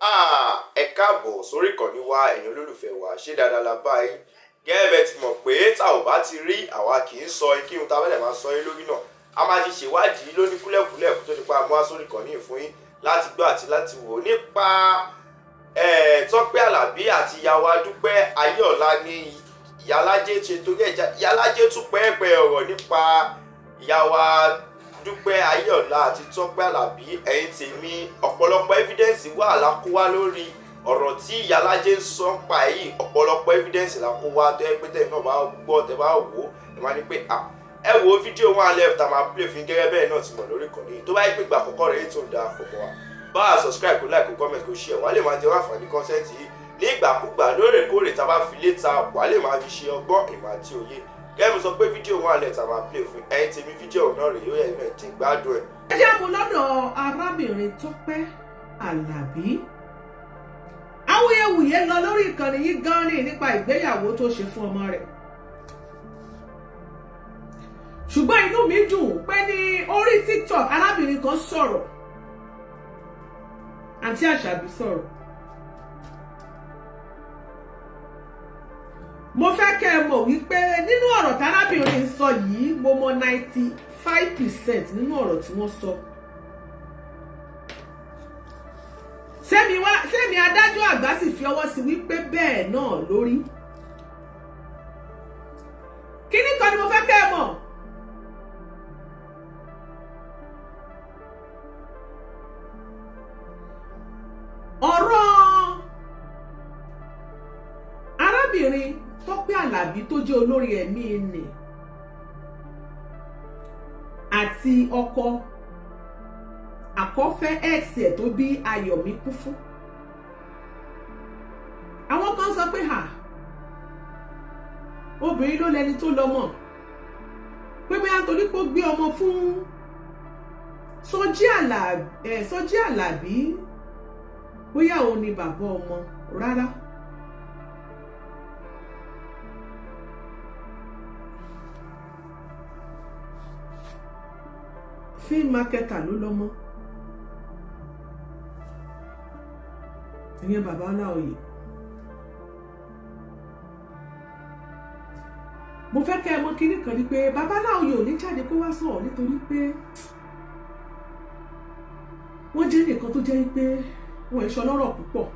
Ẹ káàbọ̀ sórí ìkànnì wa ẹ̀yin olólùfẹ́ wa, ṣé dáadáa la bá yín? Gẹ́gẹ́ bẹ́ẹ̀ ti mọ̀ pé tá ò bá ti rí àwa kì í sọ kí n ta bẹ́ẹ̀ máa sọ yín lórí náà. A máa ti ṣèwádìí lóní kúlẹ̀kúlẹ̀ kó tó di pa mú wá sórí ìkànnì fún yín láti gbọ́ àti láti wò nípa Tope Alabi àti ìyàwó Dupe Jaiyeola ní Yàjẹ ṣe torí ẹ̀já Yàjẹ tún pẹ́ẹ́pẹ́ ọ̀rọ̀ nípa ìyàwó Dupe Jaiyeola àti Tope Alabi. Ẹ̀yin tèmi, ọ̀pọ̀lọpọ̀ evidence wà lákó wá lórí ọ̀rọ̀ tí Yàjẹ ń sọ pa yìí. Ọ̀pọ̀lọpọ̀ evidence lákó wá tó ẹ pé tẹ̀ náà bá gbọ́ tẹ bá wò ẹ máa ní pé ẹ wo fídíò wọn alẹ́ tá máa play fún gẹ́gẹ́ bẹ́ẹ̀ náà ti mọ̀ lórí ìkànnì tó bá yẹ pé ìgbà àkọ́kọ́ rẹ̀ tó ń da àkọ́kọ́ wa bá a subscribe kó like kó comment kó share wà lè máa jẹ wá àǹfààní content yìí ní ìgbàkúgbà lóòrèkóòrè tá a bá fi léta wà lè máa fi ṣe ọgbọ́n ìmọ̀ àti òye. Kẹ́mi sọ pé fídíò wọn alẹ́ tá máa play fún ẹ̀yin tèmi fídíò náà rèé ó yẹ ẹ̀ jẹ́ gbádùn ẹ̀. Ẹ jẹ́ mú lọ́dọ̀ arábìnrin Tope Alabi. Awuyewuye lọ lórí ìkànnì yìí gan ni nípa ìgbéyàwó tó ṣe fún ọmọ rẹ̀. Ṣùgbọ́n inú mi dùn pé ní orí TikTok arábìnrin kan sọ̀rọ̀, àǹtí Àṣàbí sọ̀rọ̀. Mo fẹ́ kẹ́ ẹ mọ̀ wípé nínú ọ̀rọ̀ tárábìnrin sọ yìí mo mọ 95% nínú ọ̀rọ̀ tí wọ́n sọ. Sẹ́mi adájọ́ àgbà sì fi ọwọ́ sí wípé bẹ́ẹ̀ náà lórí. Kíní kan ni mo fẹ́ kẹ́ ẹ mọ̀. Ọ̀rọ̀ arábìnrin Tope Alabi tó jẹ́ olórí ẹ̀mí nì àti ọkọ àkọ́fẹ́ ex ẹ̀ tó bí Ayọ̀mí kú fún. Àwọn kan sọ pé obìnrin ló lẹni tó lọ́mọ, pé bóyá nítorí pé ó gbé ọmọ fún Sọjí Alabi bóyá òun ni bàbá ọmọ. Rárá. Film marketer ló lọ́mọ. Ìyẹn bàbá Ọláoyè. Mo fẹ́ kẹ́ ẹ mọ̀ kíní kan ni pé bàbá Ọláoyè ò ní jáde kó wá sọ̀rọ̀ nítorí pé wọ́n jẹ́ nìkan tó jẹ́ pé wọ́n èso lọ́rọ̀ púpọ̀.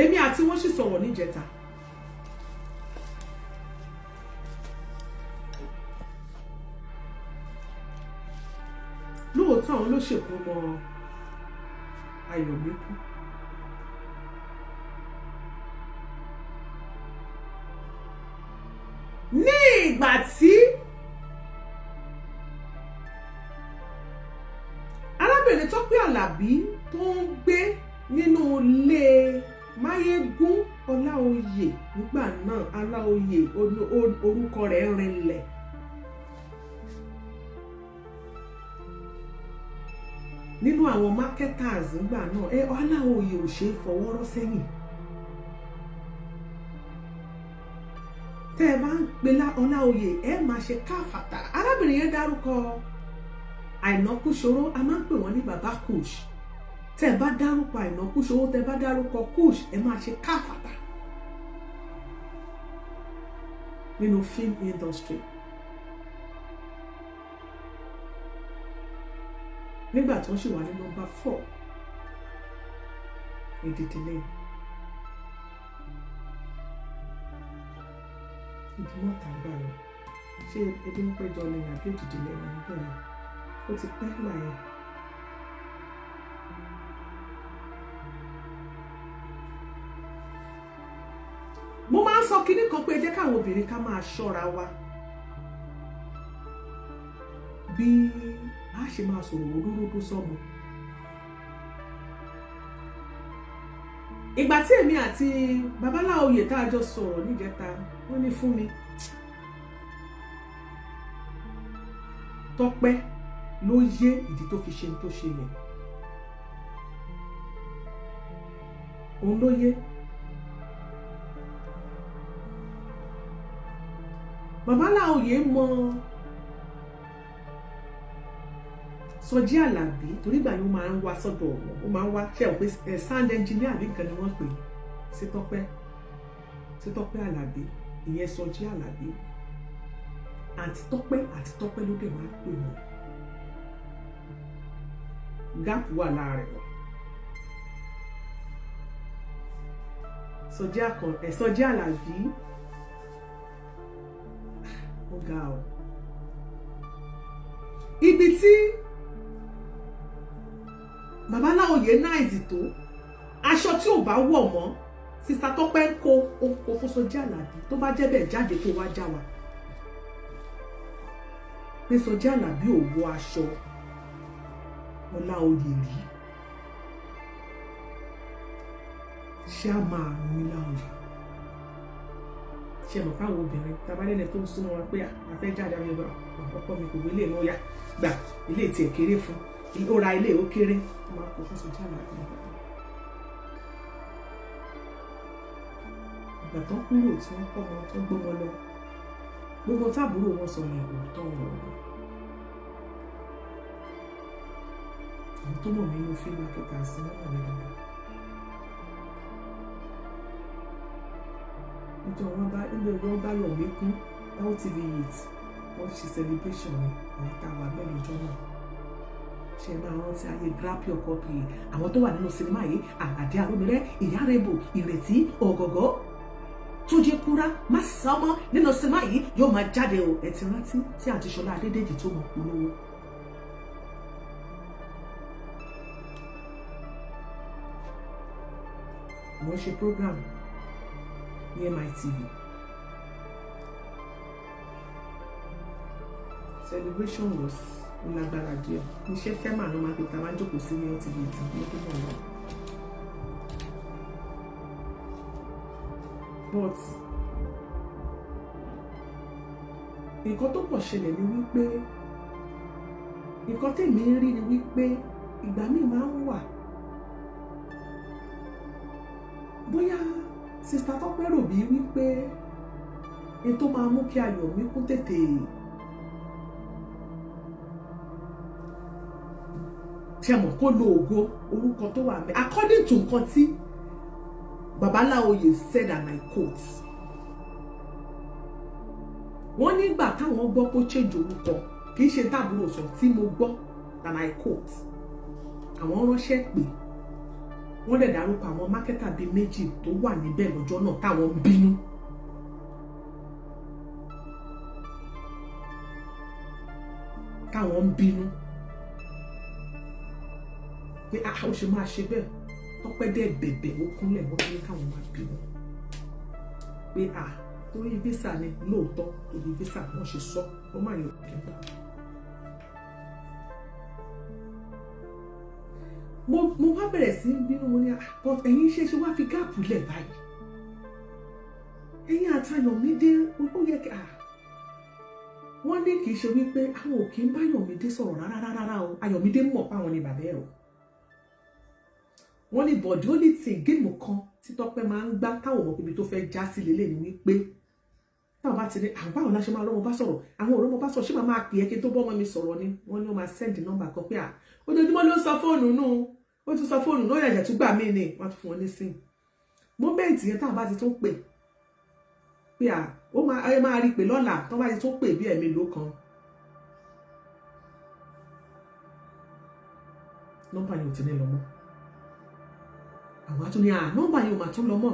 Èmi àti wọ́n sì sọ̀rọ̀ níjẹta. Lóòótọ́ àwọn ló ṣèkú ọmọ Ayọ̀mí kú. Ní ìgbà tí arábìnrin Tope Alabi tó ń gbé nínú ilé Máyégún Ọláoyè nígbà náà, Ọláoyè orúkọ rẹ̀ rinlẹ̀. Nínú àwọn marketers nígbà náà Ọláoyè ò ṣe é fọwọ́rọ́ sẹ́yìn. Tẹ́ ẹ bá ń pe Ọláoyè ẹ máa ṣe káfàtà. Arábìnrin yẹn dárúkọ Àìná Kúṣoró, a máa ń pè wọ́n ní bàbá Kush. Tẹ́ ẹ bá dárúkọ Àìná Kúṣoró, tẹ́ ẹ bá dárúkọ Kush, ẹ máa ṣe káfàtà nínú film industry. Nígbà tí wọ́n sì wà ní number 4 ìdílé ìdúmọ̀ tàgbà rẹ̀. Ṣé ebi ń péjọ ní àbí ìdílé wa ń bẹ̀rẹ̀? Ó ti pẹ́ láyé. Mo máa ń sọ kinní kan pé jẹ́ káwọn obìnrin ká máa ṣọ́ra wa bí a ṣe máa sọ̀rọ̀ òdúródú sọ́mọ. Ìgbà tí èmi àti bàbá Ọláoyè tá a jọ sọ̀rọ̀ níjẹta, wọ́n ní fún mi Tope ló yé ìdí tó fi ṣe tó ṣe yẹn. Òun ló yé. Bàbá Ọláoyè mọ Sọjí Àlàbí torí ìgbà yẹn ó máa ń wá sọ́dọ̀ ó máa ń wá ṣe ò pé sound engineer àbí nǹkan ni wọ́n pè sí Tope Alabi ìyẹn Sọjí Àlàbí àti Tope ló dé máa pè wọ́n gap wà láàrin wọn. Sọjí Àlàbí ó ga ọ ibi tí babaláwoyè náìsì tó aṣọ tí ò bá wọ̀ mọ́ sista Tope ń kó fún Sọjí Àlàbí tó bá jẹ́ bẹ́ẹ̀ jáde kó wá já wa pé Sọjí Àlàbí ò wọ aṣọ Ọláoyè rí ṣé a máa rún ní Láoyè ṣe mọ̀ fáwọn obìnrin tabalẹ́lẹ̀ tó ń súnmọ́ wọn pé àfẹ́ jáde àwọn ọba ọkọ mi kò gbélé náà yá gbà ilé tí ẹ̀ kéré fún ó ra ilé ó kéré máa kó fún Sọjí Àlàbí ìgbà tó kúrò tí wọ́n kọ́ wọn tó gbọ́ wọn lọ gbogbo táàbúrò wọn sọ yẹn òótọ́ ọ̀rọ̀ àwọn tó mọ̀ nínú fíìmù akẹ́kọ̀ọ́ àti mọ́mọ́ mi dáadáa. Nítorí wọn bá yọ̀ mí kún LTV youth wọ́n ṣe celebration àwọn táwa bẹ́ẹ̀ lọ́jọ́ náà ṣe máa rántí ayé grab your copy àwọn tó wà nínú sinimá yìí Àlàdé Arúmilẹ́ Ìyá Rèbò Ìrètí Ọ̀gọ̀gọ̀ tó jẹ́ kúrá má sọmọ nínú sinimá yìí yóò máa jáde o ẹ ti rántí tí àti Ṣọlá Adédèjì tó mọ̀ polówó. mo ń ṣe program ní MITV celebration was lágbára díẹ̀ iṣẹ́ fẹ́mà ló máa fi ta máa ń jókòó sí ní LTV tí lọ́dún náà lọ. but nǹkan tó pọ̀ ṣẹlẹ̀ ni wípé nǹkan tèmi ń rí ni wípé ìgbà míì máa ń wà bóyá sista Tope rò bí wípé ètò máa mú kí ayọ̀ mi kún tètè ṣe mọ̀ kó lo ògo orúkọ tó wà mẹ́ according to nǹkan tí babaláwoyè said and I quote wọ́n nígbà táwọn gbọ́ pé ó change orúkọ kì í ṣe táàbùrò sọ tí mo gbọ́ and I quote àwọn ránṣẹ́ pé wọ́n lè dárúkọ àwọn mákẹ́tà bíi méjì tó wà níbẹ̀ lọ́jọ́ náà táwọn ń bínú. Pé ó ṣe máa ṣe bẹ́ẹ̀ Tope dẹ̀ bẹ̀bẹ̀ ó kúnlẹ̀ wọ́n ní káwọn máa bínú. Pé torí visa ni lóòótọ́ torí visa wọ́n ṣe sọ ó máa yọ kẹta. mo wá bẹ̀rẹ̀ sí bínú mo ní but ẹ̀yin ṣe wá fi gáàpù lẹ̀ báyìí ẹ̀yin àtayọ̀mídé ó yẹ kí wọ́n ní kì í ṣe wípé àwọn ò kí ń bá Ayọ̀mídé sọ̀rọ̀ rárá o Ayọ̀mídé mọ̀ páwọn ni bàbá ẹ̀ o wọ́n ní bọ̀dí ó lè tì géèmù kan tí Tope máa ń gbá táwọn ọmọ ibi tó fẹ́ já sí lélẹ̀ ni wípé táwọn bá ti ní àwọn báwọn láṣẹ máa lọ́mọ bá sọ̀rọ̀ àwọn ọ̀rọ̀ ọmọ bá sọ̀rọ̀ ṣé máa pè é kí tó bọ́ ọmọ mi sọ̀rọ̀ ni wọ́n ní wọ́n máa send nọ́mbà kan pé ojoojúmọ́ ló ń sọ fóònù nù ó tún sọ fóònù náà yàjẹ̀ tún gbà mí ni wọ́n tún fún wọn ní sim mọ́mẹ́ǹtì yẹn táwọn bá ti tún pè pé ó máa rí pé lọ́la tó bá ti tún pè bí ẹ̀mí ló kan nọ́mbà yẹn ò ti ní lọ mọ́ àwọn àtúnyẹ nọ́mbà yẹn ò mà tún lọ mọ́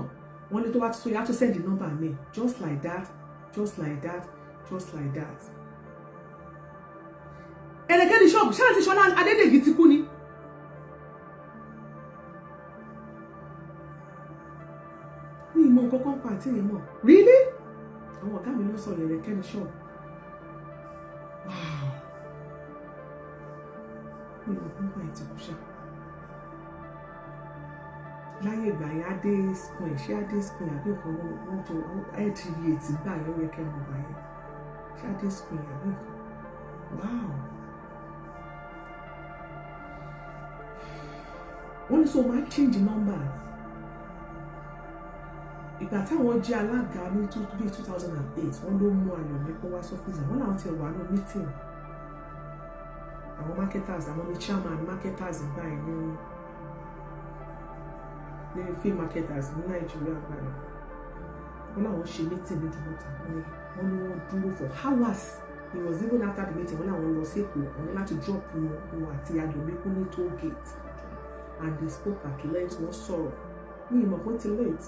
wọ́n ní tó bá tún yá tó send nọ́mbà mi just like that ẹ̀rẹ̀kẹ́ ní ṣọ́ọ̀bù ṣáà ti Ṣọlá Adédèjì ti kú ni ní ìmọ̀ nǹkan kan pa àti ìmọ̀ really àwọn ọ̀gá mi ló sọ ẹ̀rẹ̀kẹ́ ní ṣọ́ọ̀bù wow ní ìmọ̀ nǹkan pa àti ìkúṣà láyé ìgbà yẹn adé square ṣé adé square àbí nǹkan wọn tó LTV ti gbà yẹn ẹ̀rẹ̀kẹ́ mọ̀ gbà yẹn ṣé adé square àbí nǹkan wow. wọ́n ní so máa change numbers ìgbà táwọn jẹ́ alága ní 2008 wọ́n ló mú Ayọ̀mí kó wá sọ́fíìsì wọ́n làwọn ti wà ní meeting àwọn marketers àwọn ní chairman marketers báyìí ní film marketers ní Nàìjíríà báyìí wọ́n làwọn ṣe meeting ní Ìdúmọ̀tà wọ́n ní wọ́n dúró for hours. It was even after the meeting wọ́n làwọn lọ sí Èkó wọ́n ní láti drop wọn àti Ayọ̀míkún ní toll gate and they spoke at length wọ́n sọ̀rọ̀ ní ìmọ̀ pé ti late.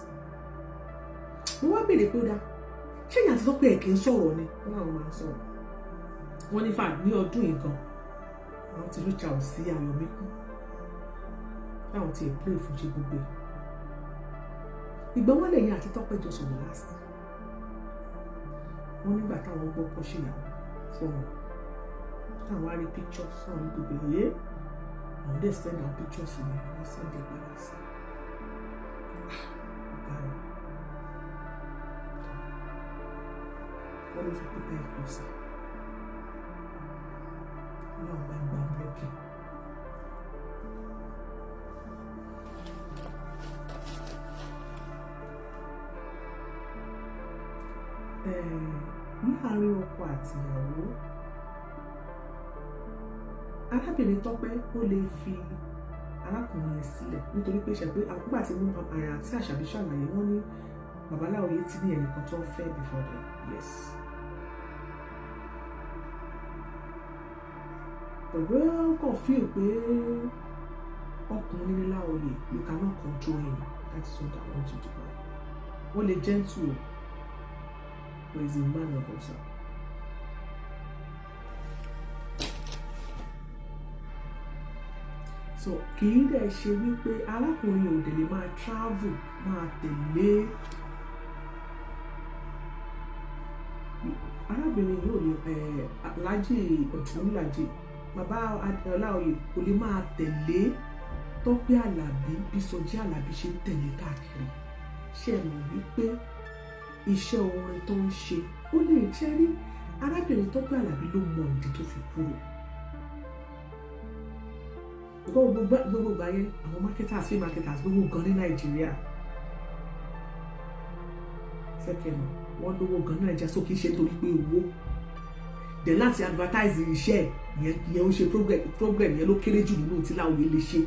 Mo wá béèrè pé ó dá ṣé ìyá àti Tọ́pẹ́ kì í sọ̀rọ̀ ni wọ́n làwọn máa ń sọ̀rọ̀ wọ́n ní fà ní ọdún yìí gan àwọn ti reach out sí Ayọ̀míkún láwọn ti play fújì gbogbo ìgbà wọn lẹ́yìn àti Tọ́pẹ́ jọ sọ̀rọ̀ last wọ́n nígbà táwọn gbọ́ pọ̀ ṣe ìyàwó fún wọn táwọn á rí pictures táwọn gbogbo èyí àwọn dẹ̀ send àwọn pictures yẹn wọ́n send ẹ̀ padà sí wọ́n ló fi pípẹ́ ẹ̀kọ́ sí wọ́n bá ń gba búrẹ́kì. Láàárín ọkọ àti ìyàwó arábìnrin Tọ́pẹ́ ó lè fi arákùnrin yẹn sílẹ̀ nítorí pé ṣe pé àkúgbà tí wọ́n àrà àti Àṣàbí ṣàlàyé wọ́n ní babaláwo yìí ti ní ẹnìkan tó ń fẹ́ before them. Yes. Pẹ̀lú ọkọ̀ fíìl pé ọkùnrin ní Láòyè you cannot control him. That is what I want you to do. Wọ́n lè gentle but he's a man of himself. So kì í dẹ̀ ṣe wípé arákùnrin ò dẹ̀ lè máa travel máa tẹ̀lé arábìnrin yóò lè Lájì Ọ̀túnlájì bàbá Ọláoyè kò lè máa tẹ̀lé Tọ́pẹ́ Àlàbí bí Sọjí Àlàbí ṣe ń tẹ̀lé káàkiri ṣe mọ̀ wípé iṣẹ́ orin tó ń ṣe ó lè jẹ́ rí arábìnrin Tọ́pẹ́ Àlàbí ló mọ ìdí tó fi kúrò. Gbogbo ìgbà yẹn àwọn marketers film marketers gbogbo gan ní Nàìjíríà fẹ́kẹ̀ mọ̀ wọ́n lówó gan ní Nàìjíríà sókè ṣe torí pé owó dẹ̀ láti advertise iṣẹ́ yẹn ó ṣe program yẹn ló kéré jù nínú tí Láòyè lè ṣe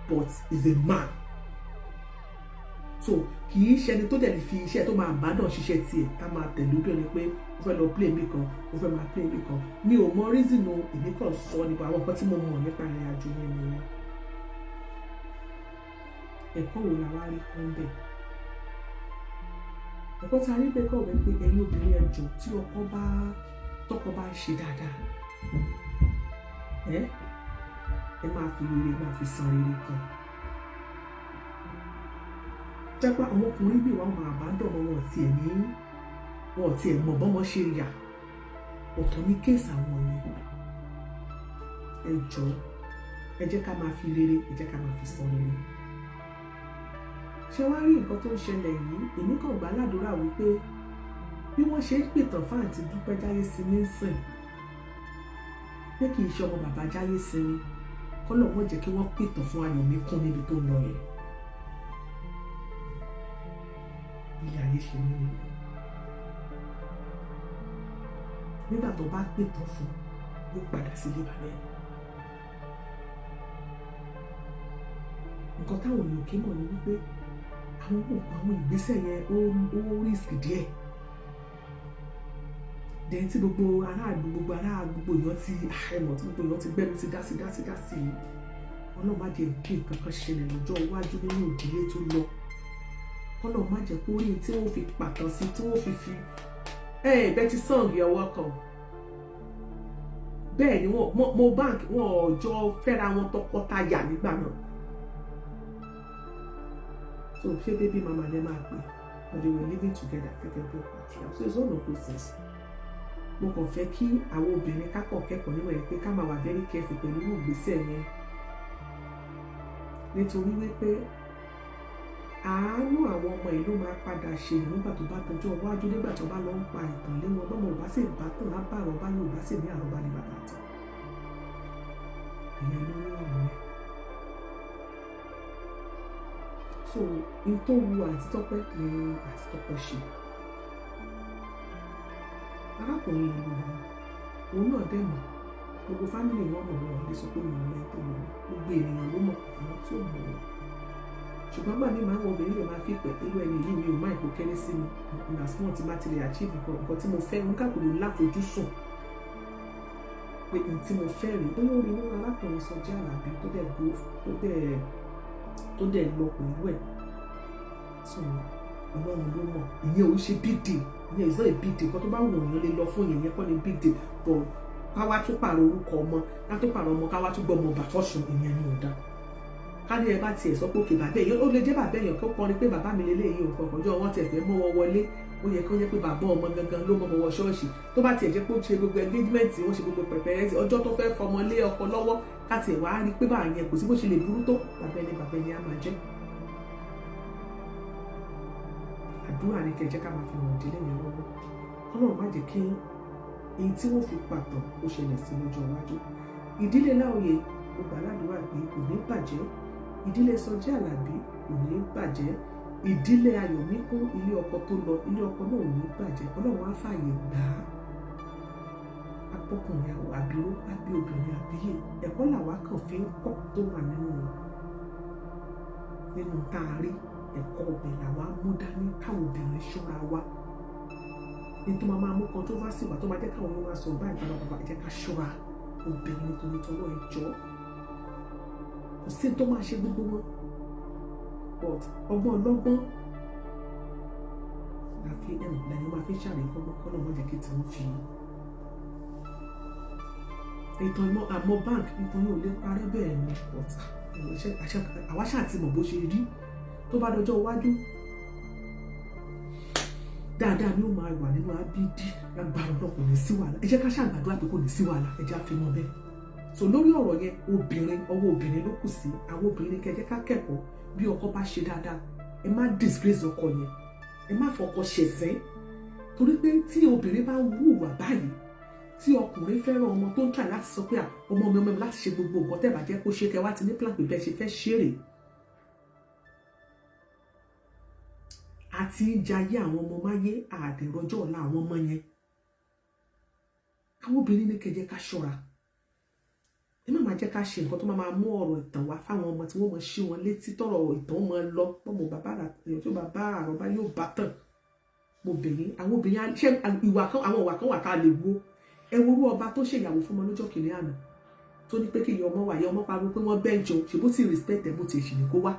but is a man so kì í ṣe ẹni tó dẹ̀ lè fi iṣẹ́ tó máa bá náà ṣiṣẹ́ tiẹ̀ ká máa tẹ̀lé obìnrin pé ó fẹ́ lọ play mi kan ó fẹ́ máa play mi kan mi ò mọ reason o èmi kàn sọ nípa àwọn nǹkan tí mo mọ̀ nípa ìrìn àjò yẹn nìyẹn ẹ̀kọ́ wo la wá rí kan bẹ́ẹ̀ ẹ̀kọ́ tá a rí bẹ́ẹ̀ kọ́ wẹ́ pé ẹ̀yin obìnrin ẹ̀jọ̀ tí tọkọ bá ṣe dáadáa ẹ máa fi rere máa fi san rere kan jẹ́pẹ́ àwọn ọkùnrin bí wọ́n máa bá dọ̀mọ́ wọn tiẹ̀ mọ̀ bọ́mọ ṣe yà ọ̀tọ̀ ní kéèsì àwọn yẹn ẹ jọ̀ọ́ ẹ jẹ́ ká máa fi rere ẹ jẹ́ ká máa fi san rere. ṣé wàá rí nǹkan tó ń ṣẹlẹ̀ yìí èmi kàn gbà ládùúrà wípé bí wọ́n ṣe ń pìtàn fáǹtì Dúpẹ́ Jáyésímí sìn pé kì í ṣe ọmọ bàbá Jáyésímí kọ́lọ̀ wọ́n jẹ́ kí wọ́n pìtàn fún Ayọ̀míkún níbi tó lọ yẹn. Ilé ayé ṣe ní ìlú nígbà tó bá pètàn fún yóò padà sílé bàbá ẹ̀. Nǹkan táwọn èèyàn kì í mọ̀ ní wípé àwọn ìgbésẹ̀ yẹn ó risk díẹ̀ dẹ̀ tí gbogbo èèyàn ti ẹ̀mọ̀ tí gbogbo èèyàn ti gbẹ́nu ti dá sí Ọlọ́run má jẹ́ kí nǹkan kan ṣẹlẹ̀ lọ́jọ́ iwájú nínú ìdílé tó lọ Ọlọ́run má jẹ́ kó rí tí wọ́n fi pàtàn sí tí wọ́n fi Betty Song you're welcome. Bẹ́ẹ̀ ni mo bank wọn ọjọ́ fẹ́ra wọn tọkọtaya nígbà náà so ṣé baby mama lè máa pè but they were living together gẹ́gẹ́ bí ọkọ àti ìyàwó so it's all of those things. Mo kàn fẹ́ kí àwọn obìnrin kákọ̀ kẹ́kọ̀ọ́ níwọ̀n yẹn pé ká máa wà very careful pẹ̀lú ìgbésẹ̀ yẹn nítorí wípé àánú àwọn ọmọ ìlú máa padà ṣe nígbà tó bá tọjọ́ iwájú nígbà tó bá lọ ń pa ìtàn lé wọn bọ́mọ ò bá sì bá tàn lábá àrọ́bá yóò bá sì ní àrọ́bá ní bàbá àtàn ìyẹn lórí ọ̀rọ̀ yẹn. So n tó wu Àǹtí Tọ́pẹ́ ni Àǹtí Tọ́pẹ́ ṣe arákùnrin ìlú òun náà dẹ̀ mọ̀ gbogbo fámìlì wọn mọ̀ wọn lè sọ pé mi ò mọ ẹ̀tọ́ mọ̀ gbogbo ènìyàn ló mọ̀ àwọn tí ò mọ̀ wọn. Ṣùgbọ́n gbà mí máa ń wọ obìnrin lè máa fi pẹ̀ pẹ̀lú ẹni yìí mi ò má ìpò kéré sí mi ìgbà small tí má ti lè achieve nǹkan tí mo fẹ́ oníkàkùn ló láfojúsùn pé n tí mo fẹ́ rí bóyá orí nínú arákùnrin Sọjí Àlàbí tó dẹ̀ lọ pẹ̀lú ẹ̀. So Ọlọ́run ló mọ̀ ìyẹn ò ṣe big deal ìyẹn is not a big deal kó tó bá wù èèyàn lè lọ fún yẹn kọ́ ni big deal but ká wá tún pààrọ̀ orúkọ ọmọ ká tó pààrọ̀ ọmọ ká wá tún gbọ́ ọmọ bàfọ́sùn ìyẹn ni ò dá. Ká ní ẹ bá tiẹ̀ sọ pé òkè bàbá èèyàn ó lè jẹ́ bàbá èèyàn kó kọrin pé bàbá mi lélẹ́yìn òkò ọjọ́ wọn tiẹ̀ fẹ́ mọ́ wọn wọlé ó yẹ kí wọ́n jẹ́ pé bàbá ọmọ gangan ló mọ́ wọ ṣọ́ọ̀ṣì tó bá tiẹ̀ jẹ́ pé ó ṣe gbogbo engagement wọ́n ṣe gbogbo pẹ̀pẹ̀rẹ́sì ọjọ́ tó fẹ́ fọmọ lé ọkọ lọ́wọ́ ká tiẹ̀ wá rí pé bá yẹn kò sí bó ṣe lè burú tó bàbá ẹni á máa jẹ́. Àdúrà ni kẹjẹ́ ká máa fi hàn ìdílé yẹn lọ́wọ́ Ọlọ́run má jẹ́ kí èyí tí wọ́n fi pàtó ó ṣẹlẹ̀ sí lọ́jọ́ iwájú. Ìdílé Láòyè mo gbà ládùúrà pé kò ní bàjẹ́, ìdílé Sọjí Àlàbí kò ní bàjẹ́, ìdílé Ayọ̀míkún ilé ọkọ tó lọ ilé ọkọ náà ò ní bàjẹ́. Ọlọ́run á fààyè gbà á. Apọ́kùnrin àbíró àbí obìnrin àbíyè ẹ̀kọ́ làwa kàn fi ń kọ́ tó wà nínú tá a rí ẹ̀kọ́ ọbẹ̀ làwa mú dání káwọn obìnrin ṣọ́ra wa. Nítorí máa mú controversy wà tó máa jẹ́ káwọn ọmọ sọ̀rọ̀ báyìí bàbá jẹ́ ká ṣọ́ra obìnrin nítorí tọ́lọ́ ẹjọ́ kò sí tó máa ṣe gbogbo wọn but ọgbọ́n ọlọ́gbọ́n láfi lẹ́yìn máa fi ṣàlàyé kọ́nà wọn jẹ́ kí tí wọ́n fi ìtàn àmọ́ bank ìtàn yóò lè parẹ́ bẹ́ẹ̀ ni but àwa ṣáà ti mọ̀ bó ṣe rí tó bá dọjọ́ iwájú dáadáa ni ó máa wà nínú abídí agbára náà kò ní sí wàhálà ẹ jẹ́ ká ṣàgbàdo àpé kò ní sí wàhálà ẹ jẹ́ àfihàn bẹ́ẹ̀. So lórí ọ̀rọ̀ yẹn ọwọ́ obìnrin ló kù sí àwọn obìnrin kẹjẹ́ ká kẹ́kọ̀ọ́ bí ọkọ bá ṣe dáadáa ẹ má disgrace ọkọ yẹn ẹ má fọkọ ṣẹ̀sẹ́ torí pé tí obìnrin bá ń hùwà báyìí tí ọkùnrin fẹ́ràn ọmọ tó ń tà láti sọ pé ọmọ mi láti ṣe gbogbo nǹkan tẹ́ bá jẹ́ kó ṣe kẹ́ wá ti ní plan pé bẹ́ẹ̀ ṣe fẹ́ ṣeré àti jayé àwọn ọmọ máyé àdèrọjọ́ ọ̀la àwọn ọmọ yẹn àwọn obìnrin ní kẹjẹ́ ká ṣọ́ra ẹ má máa jẹ́ ká ṣe nǹkan tó máa mú ọ̀rọ̀ ìtàn wá fáwọn ọmọ tí wọ́n mọ̀ ṣí wọn létí tọ̀rọ̀ ìtàn máa lọ pọ̀mọ̀ bàbá èèyàn tó bàbá àrọ̀bá yóò bá tàn obìnrin àwọn obìnrin ṣé àwọn ìwà kan wà ká lè wo ẹ wo orú ọba tó ṣèyàwó fún ọmọ lọ́jọ́ kìnìún àná tó ní pé kí ìyá ọmọ wà yẹ ọmọ pariwo pé wọ́n bẹ́ẹ̀ jọ ṣe bó ti respect ẹ̀ bó ti èṣì ní kó wá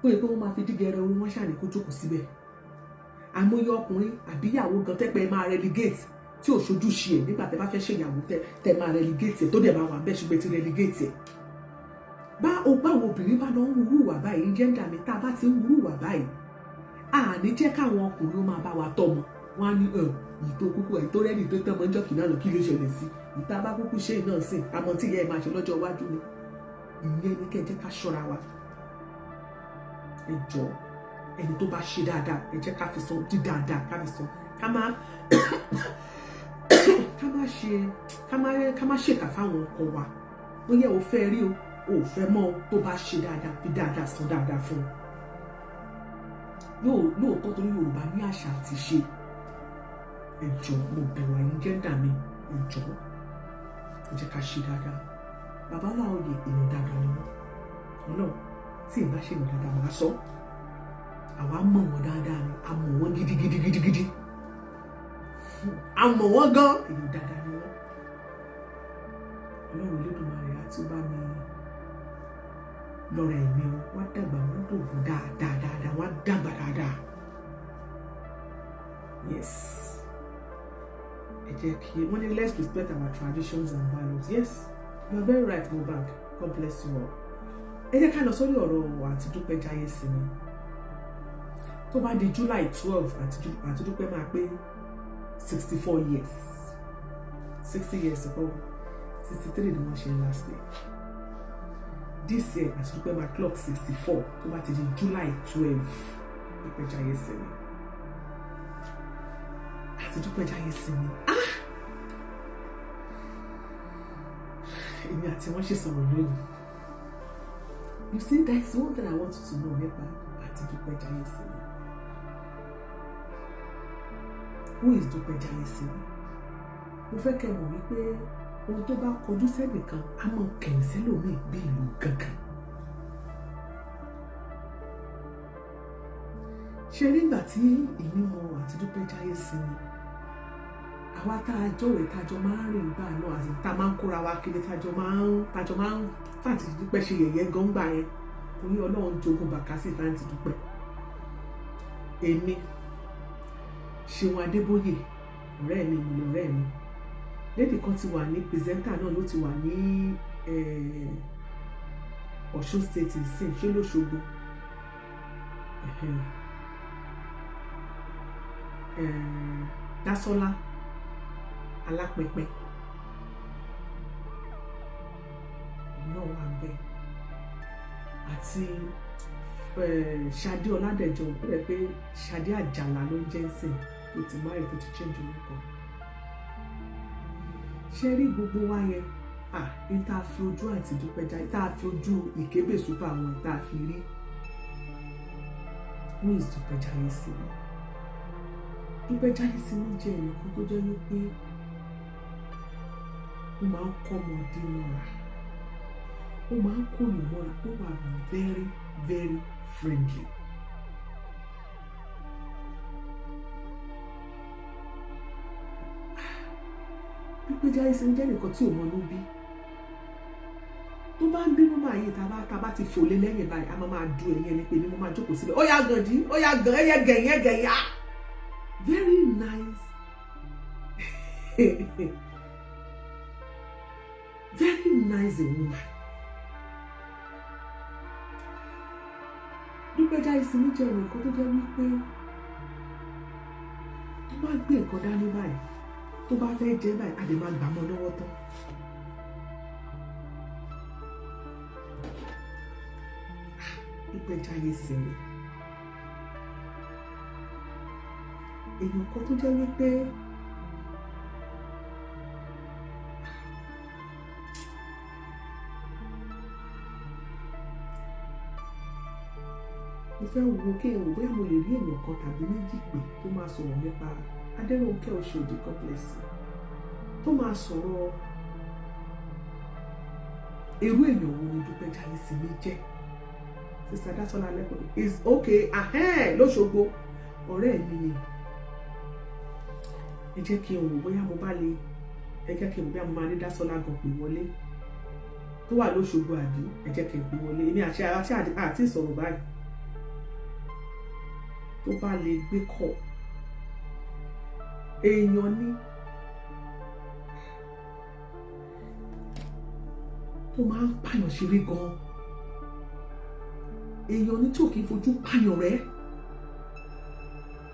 pé wọ́n máa fi dígẹrẹ orí wọn ṣàní kó jókòó síbẹ̀ àmúyẹ ọkùnrin àbíyàwó gan tẹ́pẹ́ máa relegate tí ò ṣojú ṣe ẹ̀ nígbà tẹ́ bá fẹ́ ṣèyàwó tẹ́ máa relegate ẹ̀ tó dẹ̀ máa wà bẹ́ẹ̀ ṣùgbọ́n ti relegate ẹ̀ báwo obìnrin bá lọ ń wúrú wà báyìí gender mi tá a bá ti ń wúrú wà báyìí àní jẹ́ káwọn ọkùnrin ó máa bá wa tọ́mọ wọn á ní ìtò kúkú ẹ̀ tó rẹ́ni tó tẹ́mọ ọjọ́ kìnnà lọ kí ló ṣẹlẹ̀ sí ìta bá kúkú ṣe náà sìn àmọ́ tí ìyá ẹ̀ máa ṣe lọ́jọ́ iwájú ni ìyẹn ní kẹ́ jẹ́ ká ṣọ́ra wa ẹ jọ̀ọ́ ẹni tó bá ṣe dáadáa ẹ jẹ́ ká fi san dí dáadáa ká fi san ká má ṣèkà fáwọn ọkọ wa bóyá o fẹ́ rí o ò fẹ́ mọ́ tó bá ṣe dáadáa fi dáadáa san dáadáa fún un lóòótọ́ torí Yorùbá ní àṣà àti ṣe ẹ jọ̀ọ́ mo bẹ̀rù ẹ̀yin jẹ́ndà mi ẹ jọ̀ọ́ ẹ jẹ́ ká ṣe dáadáa bàbá Láòyè èèyàn dáadáa ni wọ́n náà tí ìbá ṣe èèyàn dáadáa máa sọ àwa mọ̀ wọ́n dáadáa ni a mọ̀ wọ́n gidigidi a mọ̀ wọ́n gan èèyàn dáadáa ni wọ́n Ọlọ́run Olódùmarè àti bá mi lọ́rọ̀ ẹ̀mí wọn dàgbà wọn dògùn dáadáa wọn dàgbà dáadáa yes ẹ jẹ́ kí wọ́n ní let's respect our traditions and values yes you are very right Mohbad God bless you all ẹ jẹ́ ká lọ sórí ọ̀rọ̀ àti Dúpẹ́ Jaiyeola tó bá di July 12 àti Dúpẹ́ máa pé 64 years 60 years ago 63 ni wọ́n ṣe last year this year àti Dúpẹ́ máa clock 64 tó bá ti di July 12 Dúpẹ́ Jaiyeola àti Dúpẹ́ Jaiyeola èmi àti wọ́n ṣe sọ̀rọ̀ lónìí. You see, that's one thing I want you to know nípa àti Dupe Jaiyeola. Who is Dupe Jaiyeola? mo fẹ́ kẹ́ mọ̀ wípé ohun tó bá kọjú sẹ́nìkan á mọ̀ kẹ̀yìn sẹ́lòmíì bí ìlú gangan. ṣe nígbà tí èmi mọ àti Dúpẹ́ Jaiye sí mi, àwa tá a jọ̀wé tájọ máa ń rìn gbà náà àti tá a máa ń kóra wa kiri tájọ máa ń fàǹtì Dúpẹ́ ṣe yẹ̀yẹ́ gọ́ngbà yẹn torí Ọlọ́run jogún bàkásì fàǹtì Dúpẹ́. èmi Ṣeun Adébóyè ọ̀rẹ́ mi ìmùlẹ̀ ọ̀rẹ́ mi lédè kan ti wà ní pírẹsẹ́ńtà náà ló ti wà ní Ọ̀ṣun state ìsìn ṣé l'Óṣogbo Dásọ́lá Alápẹpẹ náà wà bẹ́ẹ̀ àti Ṣadé Ọládẹ̀jọ rẹ̀ pé Ṣadé Àjàlá ló ń jẹ́ ń sìn tó ti máa yẹ tó ti change orúkọ. ṣe rí gbogbo wa yẹn ní tá a fi ojú àti Dúpẹ́ Jaiye tá a fi ojú ìkébè súpà wọn tá a fi rí who is Dúpẹ́ Jaiye sí mi. Dúpẹ́ Jaiye sí mi jẹ́ ẹnìkan tó jẹ́ wípé ó máa ń kọ́ ọmọdé mọ́ra, ó máa ń kó yàn mọ́ra, ó wà very very friendly. Dúpẹ́ Jaiye sí mi jẹ́ ẹnìkan tí ò mọ ló bí. tó bá ń bínú báyìí tá bá ti fòlé lẹ́yìn báyìí a máa du ẹ̀yìn ẹni pé ní mo máa jókòó síbẹ̀ ó yá gànjí ó yá gàn ẹyẹ gẹ̀yìn very nice very nice a woman. Dúpẹ́ Jaiye sí mi jẹ́ ẹnìkan tó jẹ́ wípé tó bá gbé nǹkan dání báyìí tó bá fẹ́ jẹ báyìí a lè máa gbà mọ́ lọ́wọ́ tán. Dúpẹ́ Jaiye sí mi èèyàn kan tó jẹ́ wípé mo fẹ́ wo kí n wò bóyá mo lè rí èèyàn kan tàbí méjì pé tó máa sọ̀rọ̀ nípa Adérónkẹ́ Òṣòdì complex tó máa sọ̀rọ̀ irú èèyàn wo ni Dúpẹ́ Jaiye sí mi jẹ́. Sister Dásọ́lá lẹ́kọ̀ọ́ is okay l'Óṣogbo ọ̀rẹ́ mi ni. ẹ jẹ́ kí n wò bóyá mo bá lè ẹ jẹ́ kí n wò bóyá mo máa ní Dásọ́lá gan pè wọlé tó wà l'Óṣogbo àbí ẹ jẹ́ kí n pè wọlé èmi àti ìsọ̀rọ̀ báyìí tó bá lè gbé kọ̀ èèyàn ní tó máa ń pààyàn ṣeré gan èèyàn ní tí ò kì í fojú pààyàn rẹ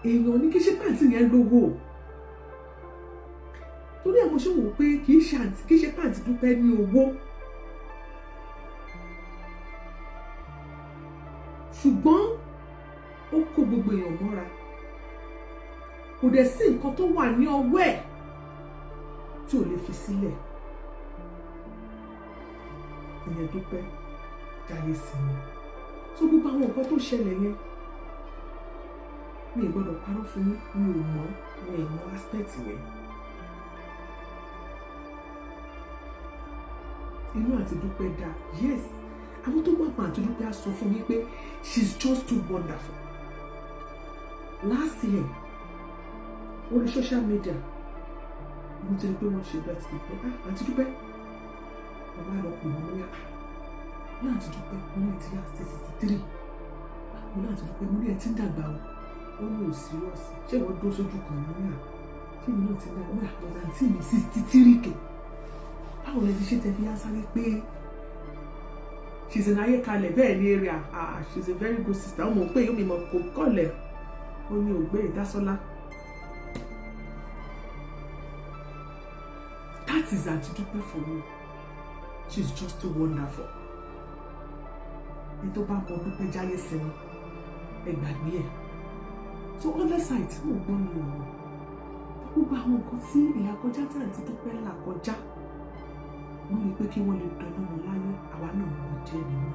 èèyàn ní kí ṣe pàǹtí yẹn lówó torí àwọn ṣe wò pé kì í ṣe pàǹtí Dúpẹ́ ní owó ṣùgbọ́n ó kó gbogbo èèyàn mọ́ra kò dẹ̀ sí nǹkan tó wà ní ọwọ́ ẹ̀ tí ò lè fi sílẹ̀. ìyẹn Dúpẹ́ Jaiye sí mi tó gbogbo àwọn nǹkan tó ṣẹlẹ̀ yẹn mi ò gbọ́dọ̀ parọ́ fún yín mi ò mọ̀ mi ò mọ̀ aspect yẹn. inú àti Dúpẹ́ dá yes àwọn tó mọ̀ pa àti Dúpẹ́ á sọ fún mi pé she's just too wonderful. last year orí social media mo ti rí pé wọ́n ṣe birthday pé àti Dúpẹ́ bàbá lọ pè wọ́n lóyà ní àti Dúpẹ́ mo ní ti yá 63 mo ní àti Dúpẹ́ mo ní ẹ ti ń dàgbà o wọ́n ní ò serious ṣé wọ́n dó sójú kan ní lóyà ṣé mi náà ti ń dàgbà wọ́n àti mi 63 kè báwo lẹ ti ṣe tẹ fi yá sáré pé she's an ayékalẹ̀ bẹ́ẹ̀ ní area she's a very good sister ọmọ pé yóò mi mọ̀ kó kọ́lẹ̀ ó ní ògbé Dásọ́lá. That is Aunty Dupe for me. She's just too wonderful. Ètò bá mọ Dúpẹ́ Jaiye sí mi, ẹ gbàgbé ẹ̀. So other side mo gbọ́ mi ò mọ̀. Gbogbo àwọn nǹkan tí ìyá kọjá tí Aunty Dupe là kọjá. Mo rí pé kí wọ́n lè dọ́nà wọn láyé, àwa náà mọ̀ díẹ̀ nínú.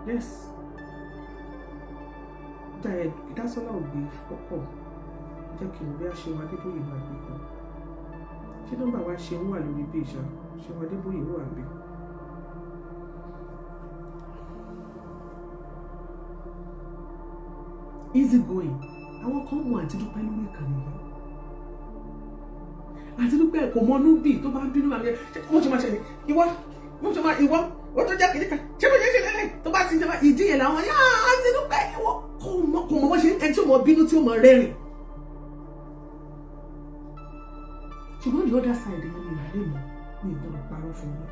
Yes. Dásọ́lá ò gbé fọ́kọ̀. jẹ́ kí n bí a ṣe wá Adébóyè máa gbé kan ṣé nọ́mbà wa ṣe ń wà lórí bí ìṣá ṣe wá Adébóyè wà ń bẹ. easy going àwọn kan mọ àti dúpẹ́ lórí ìkànnì yìí àti dúpẹ́ kò mọ núbì tó bá ń bínú àmì mo ṣe máa ṣe ni ìwọ mo ṣe máa ìwọ ó tó jẹ́ kìnìkan ṣé mo ṣe ṣe lẹ́lẹ̀ tó bá ti ń jẹba ìdí yẹn làwọn yá àti dúpẹ́ ìwọ kò mọ bó ṣe ẹni tí ó mọ bínú tí ó mọ rẹ́rìn. ṣùgbọ́n the other side yẹn mi ìhàlẹ́ mi ìgbọ́dọ̀ parọ́ fún yín.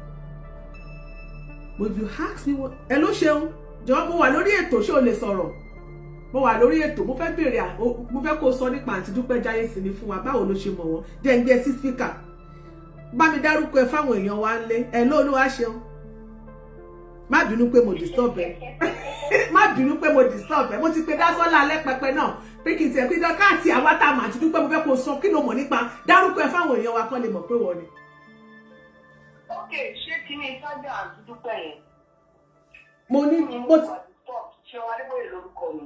but if you ask me what ẹ ló ṣeun jọ̀wọ́ mo wà lórí ètò ṣé o lè sọ̀rọ̀ mo wà lórí ètò mo fẹ́ béèrè mo fẹ́ kó sọ nípa àǹtí Dúpẹ́ Jaiyeola fún wa báwo ló ṣe mọ̀ wọ́n jẹ́ ń gbé sí spíkà bá mi dárúkọ ẹ fáwọn èèyàn wa ńlé ẹ lóòlùwà ṣeun má bínú pé mo disturb ẹ má bínú pé mo disturb ẹ mo ti pe Dásọ́lá alẹ́ pẹpẹ náà pé kí n tiẹ̀ pé káàtì àwa tá a mà àǹtí Dúpẹ́ mo fẹ́ kó sọ kí ló mọ̀ nípa dárúkọ ẹ fáwọn èèyàn wa kan lè mọ̀ pé wọ́n ni. ok ṣé kí ni sájà àǹtí Dúpẹ́ yẹn. mo ní mo ti Ṣeun Adébóyè lórúkọ mi.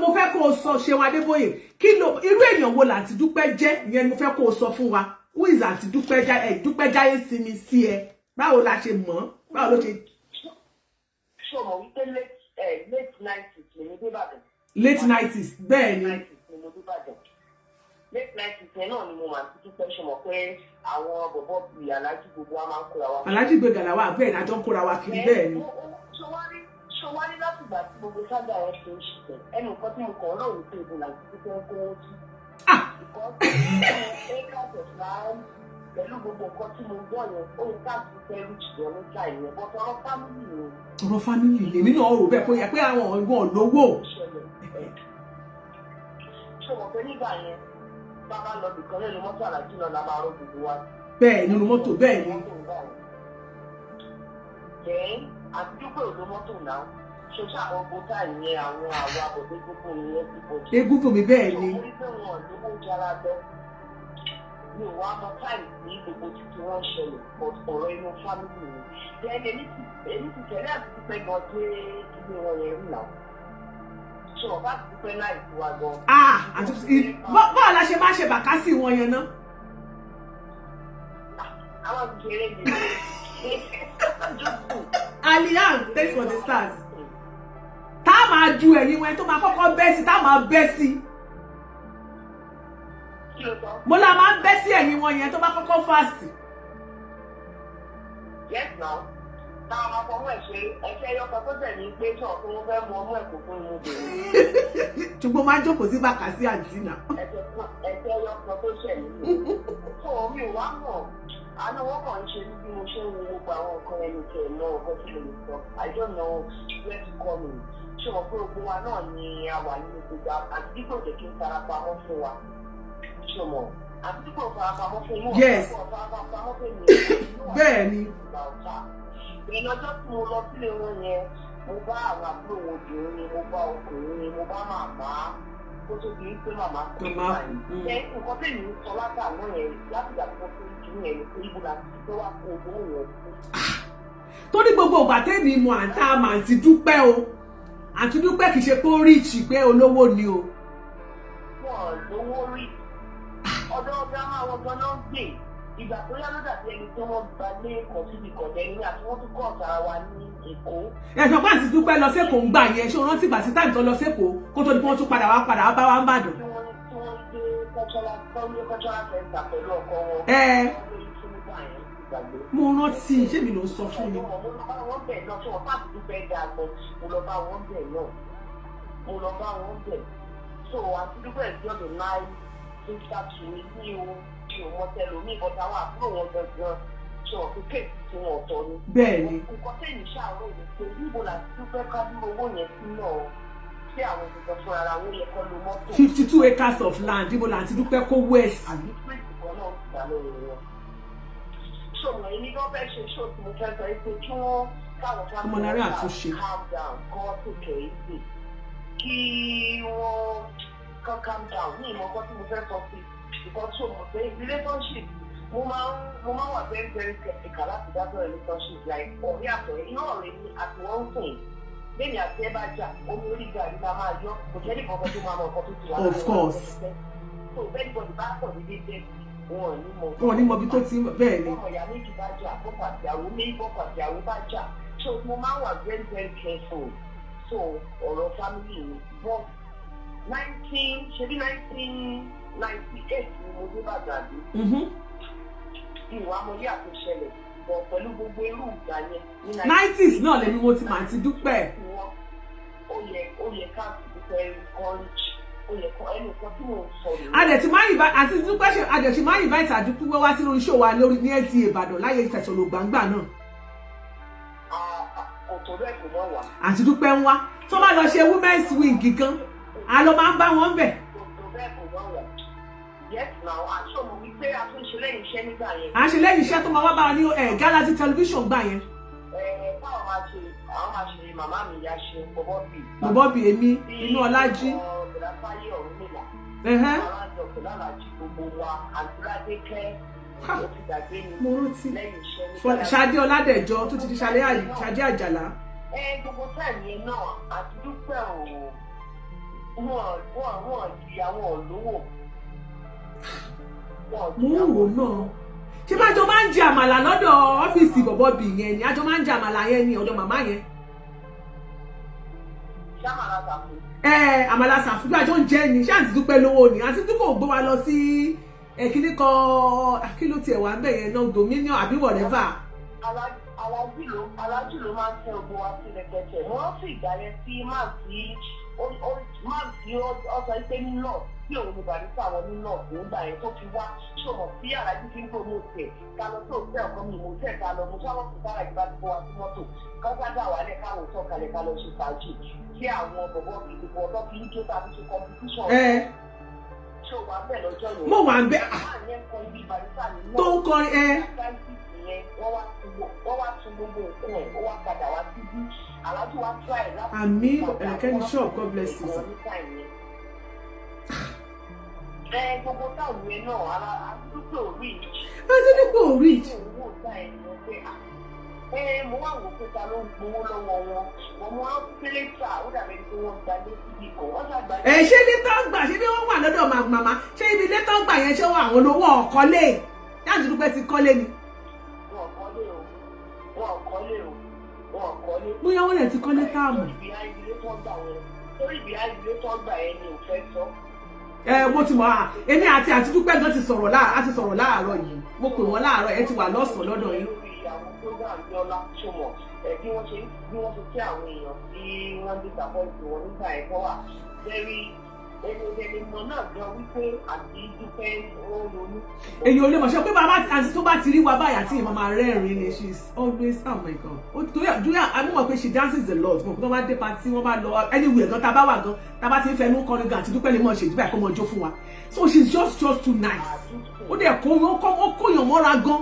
mo fẹ́ kó o sọ Ṣeun Adébóyè kí ló irú èèyàn wo làǹtí Dúpẹ́ jẹ́ ìyẹn mo fẹ́ kó o sọ fún wa who is àǹtí Dúpẹ́ Jaiyeola sí ẹ báwo la ṣe mọ̀ báwo ló ṣe. ṣé o mọ̀ wípé late 90s ni mo dé Ìbàdàn. late 90s bẹ́ẹ̀ ni. late 90s yẹn náà ni mo máa ti Dúpẹ́ ṣe mọ̀ pé àwọn bọ̀bọ̀ bíi alájí gbogbo wa máa ń kóra wa. alájí gbẹgàlà wa bẹ́ẹ̀ ni àjọ ń kóra wa kiri bẹ́ẹ̀ ni. ṣé wá ní láti ìgbà tí gbogbo sájà ẹ ṣe ń ṣiṣẹ́ ẹnu nǹkan tí mo kàn náà ní pé ìbò làǹtí Dúpẹ́ ń kówó sí. Pẹ̀lú gbogbo nǹkan tí mo gbọ́ yẹn ó ní káàkiri fẹ́ rí jùlọ níta ìyẹn bọ́tọ̀ ọ̀rọ̀ fámìlì ni. ọ̀rọ̀ fámìlì lèmi náà rò bẹ́ẹ̀ kó yẹ pé àwọn ọ̀gbọ́n lówó. ṣé wọ́n fẹ́ nígbà yẹn bàbá lọ bìkan lẹ́nu mọ́tò àlàjì náà la máa rọ gbogbo wa. bẹ́ẹ̀ nínú mọ́tò bẹ́ẹ̀ ni. àti Dúpẹ́ òdo mọ́tò náà ṣe ṣe àwọn bọ́tà ìyẹn àwọn àbọ̀dé gbogbo ìyẹn ti bọ̀ jù. egúngún mi bẹ́ẹ̀ ni. ṣé wọ́n lówó jára bẹ́ẹ̀ mi ò wá mọ táì ní gbogbo títí wọ́n ṣẹlẹ̀ ọ̀rọ̀ inú fámìlì mi. èmi ti tẹ̀lé àti Dúpẹ́ gan dé ilé wọn yẹn rí náà. ṣé ọba ti Dúpẹ́ láì fún wa gan. báwo la ṣe máa ṣe bàkásì wọn yẹn náà. àwọn ti ṣeré mi. Alliance thanks for the stars. tá a máa ju ẹ̀yìn wọn tó máa kọ́kọ́ bẹ́ sí tá a máa bẹ́ sí. mo la máa ń bẹ́ sí ẹ̀yìn wọn yẹn tó bá kọ́kọ́ fásitì. yes now táwọn máa fọwọ́ ẹ̀ ṣe ẹ̀ṣẹ́ ẹyọkọ tó tẹ̀ ní pé tí ọ̀tún wọn fẹ́ mú ọmú ẹ̀kọ́ fún inú bèrè. ṣùgbọ́n máa ń jókòó sí bàkásì àǹtí náà. ẹ̀ṣẹ́ ẹyọkọ tó ṣẹ̀ nínú. fún mi ò wá mọ̀ àánú wọn kàn ń ṣe bí mo ṣe ń wo gbogbo àwọn nǹkan ẹni tẹ̀ náà ọkọ tí mo lè sọ I don't know where to come in. ṣé wọn pé gbogbo wa náà ni a wà nínú gbogbo àti dípò jẹ́ kí n farapamọ́ fún wa. ṣé mo àti dípò farapamọ́ fún inú ọ̀pọ̀ farapamọ́ fún mi. bẹ́ẹ̀ ni. ìlọ́jọ́ tí mo lọ sílé wọn yẹn mo bá àwọn àbúrò wọn obìnrin ni mo bá ọkùnrin ni mo bá màmá kó tó di pé màmá kú nígbà yìí. ṣé nǹkan tí èmi ń sọ látàná yẹn láti ìgbà tí wọ́n fi ń kí yẹn ni pé ibo la ti tó wá kó owó yẹn sí. torí gbogbo ìgbà tẹ́mi mọ àǹtá àǹtí Dúpẹ́ o àǹtí Dúpẹ́ kì í ṣe pé ó ríìchì pé olówó ni o. wọn lówó rí ọ̀dọ̀ ọ̀gá máa wọ ganan gbé ìgbà tó yá ló dàbí ẹni tí wọ́n gba lé ẹ̀kọ́ síbi kọ̀ọ̀dẹ́ ní àti wọ́n tún kọ́ ọ̀tara wa ní Èkó. ẹ̀sán pàǹtí Dúpẹ́ lọ sẹ́kọ̀ọ́ ń gbà yẹn ṣé o rántí ìgbà sí táìmù tó lọ sẹ́kọ̀ọ́ kó tó di pé wọ́n tún padà wá bá wa ń bàdàn. tí wọ́n gbé cultural center pẹ̀lú ọkọ wọn. mo rántí ṣé mi ló ń sọ fún mi. mo lọ bá wọn bẹ̀ náà tí wọ́n bá Dúpẹ́ dáa gan mo lọ bá wọn bẹ̀ náà mo lọ bá wọn bẹ̀ so àti Dúpẹ́ ìjọba náà ń ṣàtúnṣe ní o tí o mọ tẹlomi ìbọn táwọn àbúrò wọn gangan tí wọn fi kéèkì tí wọn ọ̀tọ̀ ni. bẹ́ẹ̀ni. nǹkan tẹ̀yìn ṣàárọ̀ yìí pé níbo la ti Dúpẹ́ ká dúró owó yẹn sí náà tí àwọn ìgbìmọ̀ fún ara wọn yẹ kọ́ ló mọ́tò. 52 acres of land níbo la ti Dúpẹ́ kó west. àbí píríǹtì kan náà ti dá lórí wọn. ṣòwò èyí ló fẹ́ ṣe ṣó tí mo fẹ́ sọ pé kí wọ́n káwọn ọmọlára àtúnṣe calm down kọ́ tòkè ìsè kí wọ́n kọ́ calm down ní ìmọ̀ kan tí mo fẹ́ sọ sí because so mo say relationship mo máa wà very very skeptical láti dábọ̀ relationship like ọ̀rẹ́ àtọ̀rẹ́ inú ọ̀rẹ́ ni àti wọ́n ń sìn lẹ́yìn àti ẹ bá jà omi orí gàrí la máa yọ kò jẹ́ nìkan kan tó máa mọ nǹkan tó ti wà of course so everybody bá pọ̀ ní dédé wọn ní mọ bí tó ti bẹ́ẹ̀ ni. ọmọ ìyá méjì bá jà bọ́pọ̀ àtìyàwó méjì bọ́pọ̀ àtìyàwó bá jà so mo máa wà very very careful so ọ̀rọ̀ family mi but 1998 ni mo dé Ìbàdàn àbí ìwà amọ̀lé àtúnṣẹlẹ̀ bọ̀ pẹ̀lú gbogbo irú ìgbà yẹn ní 90s náà lèmi mo ti máa ti dúpẹ́. ó yẹ ká dúpẹ́ encourage ó yẹ kọ́ ẹnìkan tí mo sọ nìyẹn. adẹ̀tí máa invite àti dúpẹ́ ṣe adẹ̀tí máa invite àdúpẹ́ wá sínú iṣẹ́ wa lórí ní LTA Ìbàdàn láyé ìtẹ̀sọ̀lọ̀ gbàngbà náà. ọ̀tọ̀ bẹ́ẹ̀ kò mọ̀ wá. àti dúpẹ́ ń wá tó bá lọ ṣe women's wing gan a lọ máa ń bá wọn bẹ̀. ọ̀tọ̀ bẹ́ẹ̀ kò mọ̀ wá. yes now aṣọ mo wí pé a tún ṣe lẹ́yìn iṣẹ́ nígbà yẹn. à ń ṣe lẹ́yìn iṣẹ́ tó máa wá bá wa ní Galaxy television gbà yẹn. báwọn máa ṣe màmá mi ya ṣe bọ̀bọ́bì èmi inú ọlájí. ọ̀bẹ̀láfáyé ọ̀run nìlà. alájọ pẹ̀lú alájí gbogbo wa àdúrádékẹ́ ó ti dàgbé mi lẹ́yìn iṣẹ́ nígbà. Ṣadé Ọládẹ̀jọ tó ti di Ṣadé Àjàlá. gbogbo táìmù yẹn náà àti dúpẹ́ wọ́n di àwọn olówó. mo ń wò náà ṣé máa jọ máa ń jẹ àmàlà lọ́dọ̀ ọ́fíìsì bọ̀bọ́bì yẹn ni àjọ máa ń jẹ àmàlà yẹn ní ọ̀dọ̀ màmá yẹn. ṣé àmàlà sàfù? àmàlà sàfù bí àjọ ń jẹ ni ṣé àǹtí dúpẹ́ lówó ni àǹtí dúpẹ́ ò gbé wa lọ sí kíní kan kí ló tiẹ̀ wà ń bẹ̀ yẹn náà Dominion àbí whatever. alájú ló máa ń tẹ ogun wa sí rẹpẹtẹ wọn sì gbà yẹn sí máa sí ọsọ ìpè nílọ tí òun ní barista wọn nílọ nígbà yẹn tó fi wá ṣòwò sí alájú tí ń kó ní òkè ká lọ sí òkè ọkọ mi mo tẹ ká lọ mo sábà fún sára ìgbà tí wọn sí mọ́tò kọsájà wà lẹ káwọn sọ̀kalẹ̀ ká lọ ṣe fàájì tí àwọn bọbọ mi gbogbo ọdọ fi ń jó tàbí ṣe competition. ṣé o wà ń bẹ lọ́jọ́ yẹn. mo wà ń bẹ. tó ń kọrin wọ́n wá tún gbogbo nǹkan ẹ̀ ó wá padà wá síbí alájú wá try láti. àmì ẹ̀kẹ́ni shop God bless you. gbogbo táwọn yẹn náà àdúgbò reach. àdúgbò reach. mo wá wò pé ta ló ń gbowó lọ́wọ́ wọn mo wá pé lẹ́tà ó dàbí pé wọ́n gba létí kan wọ́n ṣàgbà. ṣé létà gbà ṣé bí wọ́n wà lọ́dọ̀ màmá ṣé ibi létà gbà yẹn ṣé wọ́n àwọn olówó ọ̀kọ́lé jáde dúpẹ́ ti kọ́lé ni. wọ́n kọ́lé. bóyá wọ́n lè ti kọ́lé táàmù. torí ìbí àìdílé tó gbà yẹn ni ò fẹ́ sọ. mo ti mọ̀ èmi àti dúpẹ́ gan ti sọ̀rọ̀ láàárọ̀ yìí mo pè wọ́n láàárọ̀ ẹ ti wà lọ́sàn-án lọ́dọ̀ yín. àwọn program bí ọlá ṣọmọ bí wọ́n ṣe kí àwọn èèyàn tí wọ́n dé sàpọ́ọ̀tì wọn nígbà ẹ̀kọ́ wà very ẹni mọ̀ náà gan wípé àti dúpẹ́ ó ronú. èyí ò lè mọ̀ ṣe pé bàbá àti tó bá ti rí wa báyà tí ìmọ̀ máa rẹ́rìn-ín ni she is always oh my god dúyà àmúmọ̀ pé she dances a lot mo kò tó bá dé party wọ́n bá lọ anywhere gan tá a bá wà gan tá a bá ti ń fẹnu kọrin gan àti dúpẹ́ lè mọ̀ ṣe ìdíbà ẹ̀kọ́ mọ̀ jó fún wa so she is just too nice ó dẹ̀ kóyàn mọ́ra gan.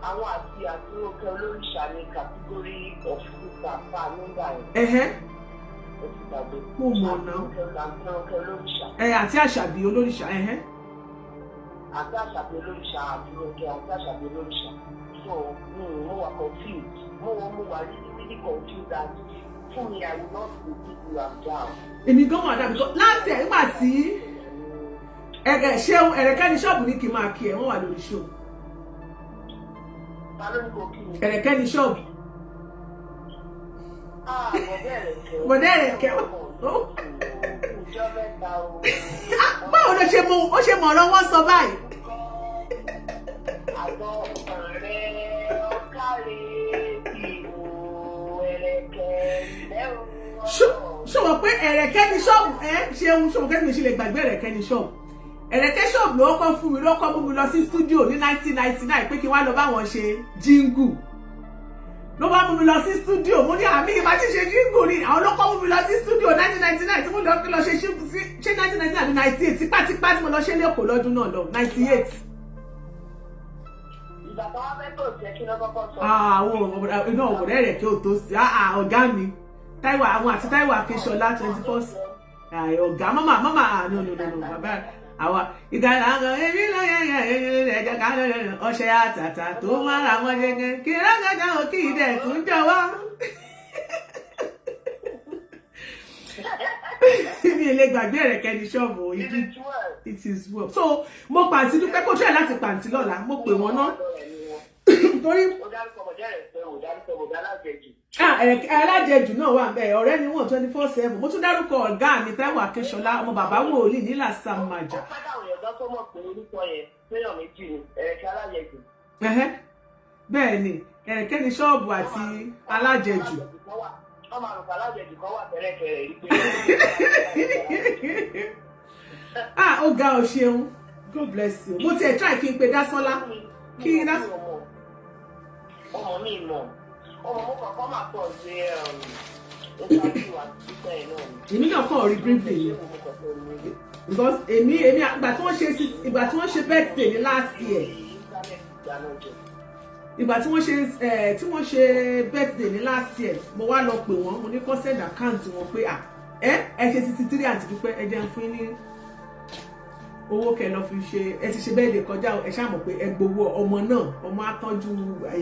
àwọn àti àtúrókè olóríṣà ní category of food and far nígbà yẹn. mo mọ̀ náà àti àṣàbí olóríṣà. àti àṣàbí olóríṣà àtúrókè àti àṣàbí olóríṣà so mo wà confused mo wà really confused that fún mi I will not be people am down. èmi gan wà dàbí kan last year nígbà tí ṣéun ẹ̀rẹ̀kẹ́ ní ṣọ́ọ̀bù ní kí n máa kí ẹ̀ wọ́n wà lórí ṣó. ẹ̀rẹ̀kẹ́ ní ṣọ́ọ̀bù. bọ̀dẹ́ ẹ̀rẹ̀kẹ́ báwo ló ṣe mọ ọ̀rọ̀ wọn sọ báyìí. àgọ́ ọ̀rẹ́ ọ̀kàrẹ́ ìwò ẹ̀rẹ̀kẹ́ lẹ́rù. ṣọwọ́ pé ẹ̀rẹ̀kẹ́ ní ṣọ́ọ̀bù ṣeun ṣọwọ́ kẹ́ni mi ṣe lè gbàgbé ẹ̀rẹ̀kẹ́ ní ṣọ́ọ̀bù. ẹ̀rẹ̀kẹ́ ṣọ́ọ̀bù ló kọ́ fún mi ló kọ́ mú mi lọ sí stúdíò ní 1999 pé kí wá lọ bá wọn ṣe jíngù ló bá mú mi lọ sí stúdíò mo ní àmì ìbá ti ṣe jíngù rí àwọn ló kọ́ mú mi lọ sí stúdíò 1999 tí mo lọ ṣe ṣé 1999 àbí 98 tipátipá tí mo lọ ṣe lẹ́kọ̀ọ́ lọ́dún náà lọ 98. ìgbà tó wá fẹ́ tó jẹ́ kí ló kọ́kọ́ sọ. àwọn iná ọ̀rẹ́ rẹ̀ kí o tó sí ọ̀gá mi Táíwò àwọn àti Táíwò Akínṣọlá 21st ọ̀gá mama no bàbá àwa ìgbàlá àwọn èmi ló yẹ ẹ̀jẹ̀ ká ọṣẹ àtàtà tó mára wọn jẹgẹ kí rágàjà ò kí ìdẹ̀ tún jọ wá. ní mi lè gbàgbé ẹ̀rẹ̀kẹ́ ní ṣọ́ọ̀bù it is well. So mo pàǹtí Dúpẹ́ kó try láti pàǹtí lọ́la mo pè wọ́n náà torí alájẹjù náà wà bẹ́ẹ̀ ọ̀rẹ́ ni wọ́n 24/7 mo tún dárúkọ ọ̀gá mi Táíwò Akínsọlá ọmọ bàbá wòlíì nílà sàmájà. Bẹ́ẹ̀ ni ẹ̀rẹ̀kẹ́ ní ṣọ́ọ̀bù àti alájẹjù. Ó ga ọ ṣeun, God bless you. Mo tiẹ̀ try kí n pe Dásọ́lá kí Dásọ́lá. Ọmọ mi mọ̀ ọmọ mo kọ̀ọ̀kan máa pọ̀ sí ìpàdé àti ìpẹ́ ẹ̀ náà. Èmi náà kàn rí briefly because èmi ìgbà tí wọ́n ṣe birthday ní last year. Ìgbà tí wọ́n ṣe birthday ní last year mo wá lọ pè wọ́n mo ní kó send account wọn pé ẹ ṣe 63 àti Dúpẹ́ ẹ jẹun fún ní owó kẹ lọ fi ṣe ẹ ti ṣe birthday kọjá ẹ ṣáà mọ̀ pé ẹ gbowó ọmọ náà ọmọ atọ́jú